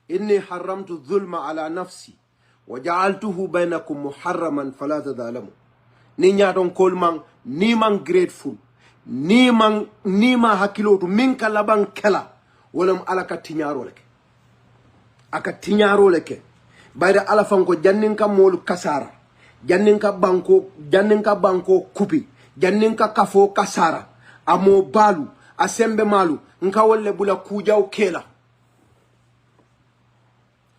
Inni haramtu dhulma ala nafsi. Waja'altuhu bainakum muharraman fala tadhalamu. Ni nyaton kolman ni man grateful. Ni ma hakilotu minka labang kela. Walam alaka tinyaro leke. Aka tinyaro leke. Bayda ala fanko janninka molu kasara janninka banko kupi janninka kafo kasara amo balu asembe malu nka wolle bula kujaw kela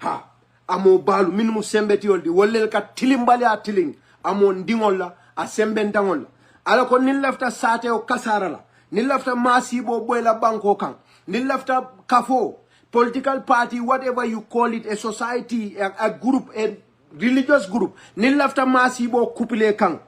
ha amo balu min mu sembe tioldi wolle ka tilimbali a tiling amo ndingol la asembe ntangol la ala ko nin lafta sate o kasara la nin lafta masibo boyla banko kan nin lafta kafo political party, whatever you call it, a society, a group, a religious group, nil lafta masibo kupile kang.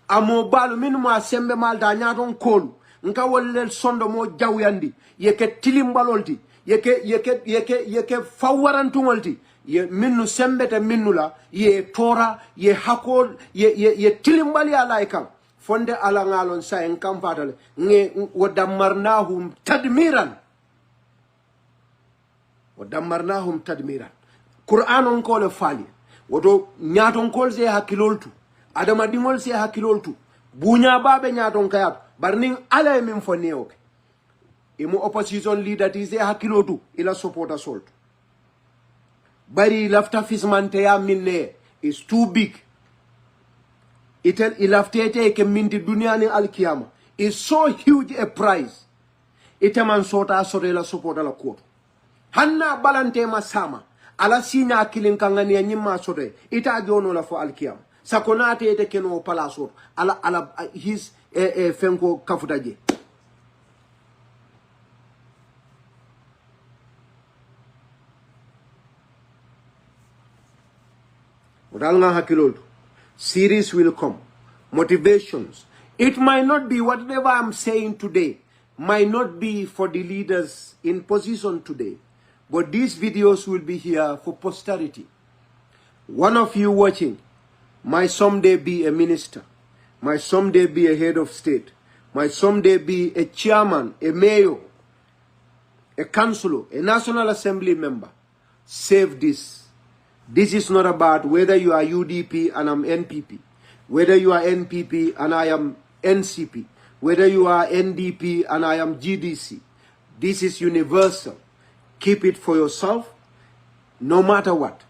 Amo balu minu ma sembe mal da nyaton kolu. nka wolle sondo mo jawyandi yeke tilimbalolti yeke fawarantungolti ye minnu sembete minnu la ye tora ye hakol ye tilimbali ala kan fonde ala ngalon sa en kam fatale nge wadamarnahum tadmiran qur'an on ko le fali woto nyaton kol se hakiloltu adama dingol se hakiloltu bunya babe nyaton kayat barning ala min fonneoke imo opposition leader ti se hakilotu ila supporter solt bari lafta fismante ya minne is too big itel ilaftete ke minti dunia ni alkiyama is so huge a prize iteman sota sore la supporter la ko hanna balante masama ala sinya kilin kangani ya nyimma sore ita jono la fo alkiyama sakonate ete keno palaso ala his fenko kafutaje series will come, motivations. It might not be whatever I'm saying today, might not be for the leaders in position today, but these videos will be here for posterity. One of you watching might someday be a minister, might someday be a head of state, might someday be a chairman, a mayor, a councillor, a National Assembly member. Save this. This is not about whether you are UDP and I'm NPP, whether you are NPP and I am NCP, whether you are NDP and I am GDC. This is universal. Keep it for yourself, no matter what.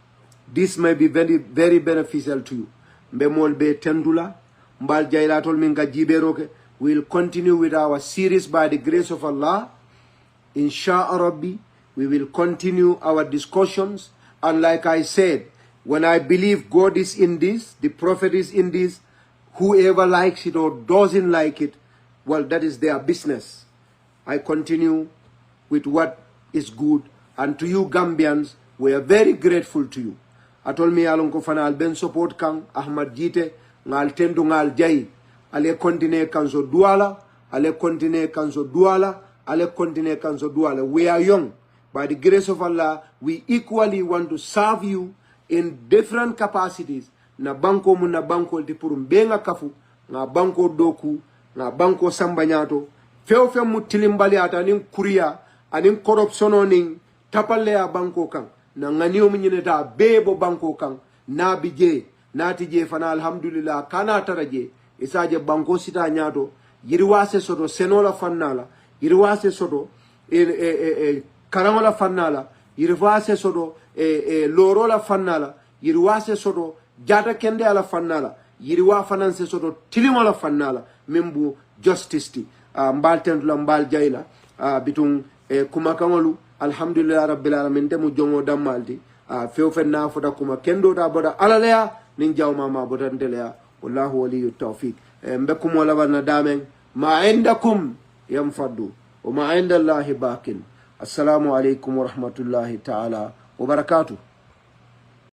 This may be very, very beneficial to you. Mbemol be tendula, mbal jailatol minga jiberoke. We'll continue with our series by the grace of Allah. Inshallah Rabbi, we will continue our discussions. And like I said, when I believe God is in this, the Prophet is in this, whoever likes it or doesn't like it, well, that is their business. I continue with what is good. And to you Gambians, we are very grateful to you. Atol mi alon ko fanal ben support kang Ahmad Jite ngal tendu ngal jay ale continue kanzo duala, ale continue kanzo duala, ale continue kanzo duala. We are young. By the grace of Allah, we equally want to serve you in different capacities. Na banko mu na banko di purum benga kafu, na banko doku, na banko sambanyato. Feo mu tilimbali ata aning kuria, aning korupsyono ning tapalle ya banko kang. Na nganiyo minyineta bebo banko kang. Na bije, na tije fana alhamdulillah kana taraje. Isaje banko sita nyato. Yiriwase soto senola fannala. Yiriwase soto Karamola fannala, yirwase sodo lorola fannala, yirwase sodo jata kende ala fannala, yirwa fananse sodo tilimola fannala, membu justice ti. Mbal tentula mbal jaila, bitung kumakamalu, alhamdulillah rabbil alamin temu jongo damalti, fewfen na foda kuma kendo da boda alalea, ninjaw mama boda ndelea, wallahu waliyu tawfiq. Mbekum wala wana damen, ma indakum yamfaddu, wa ma inda Allahi bakin. Assalamu alaikum wa rahmatullahi ta'ala wa barakatuh.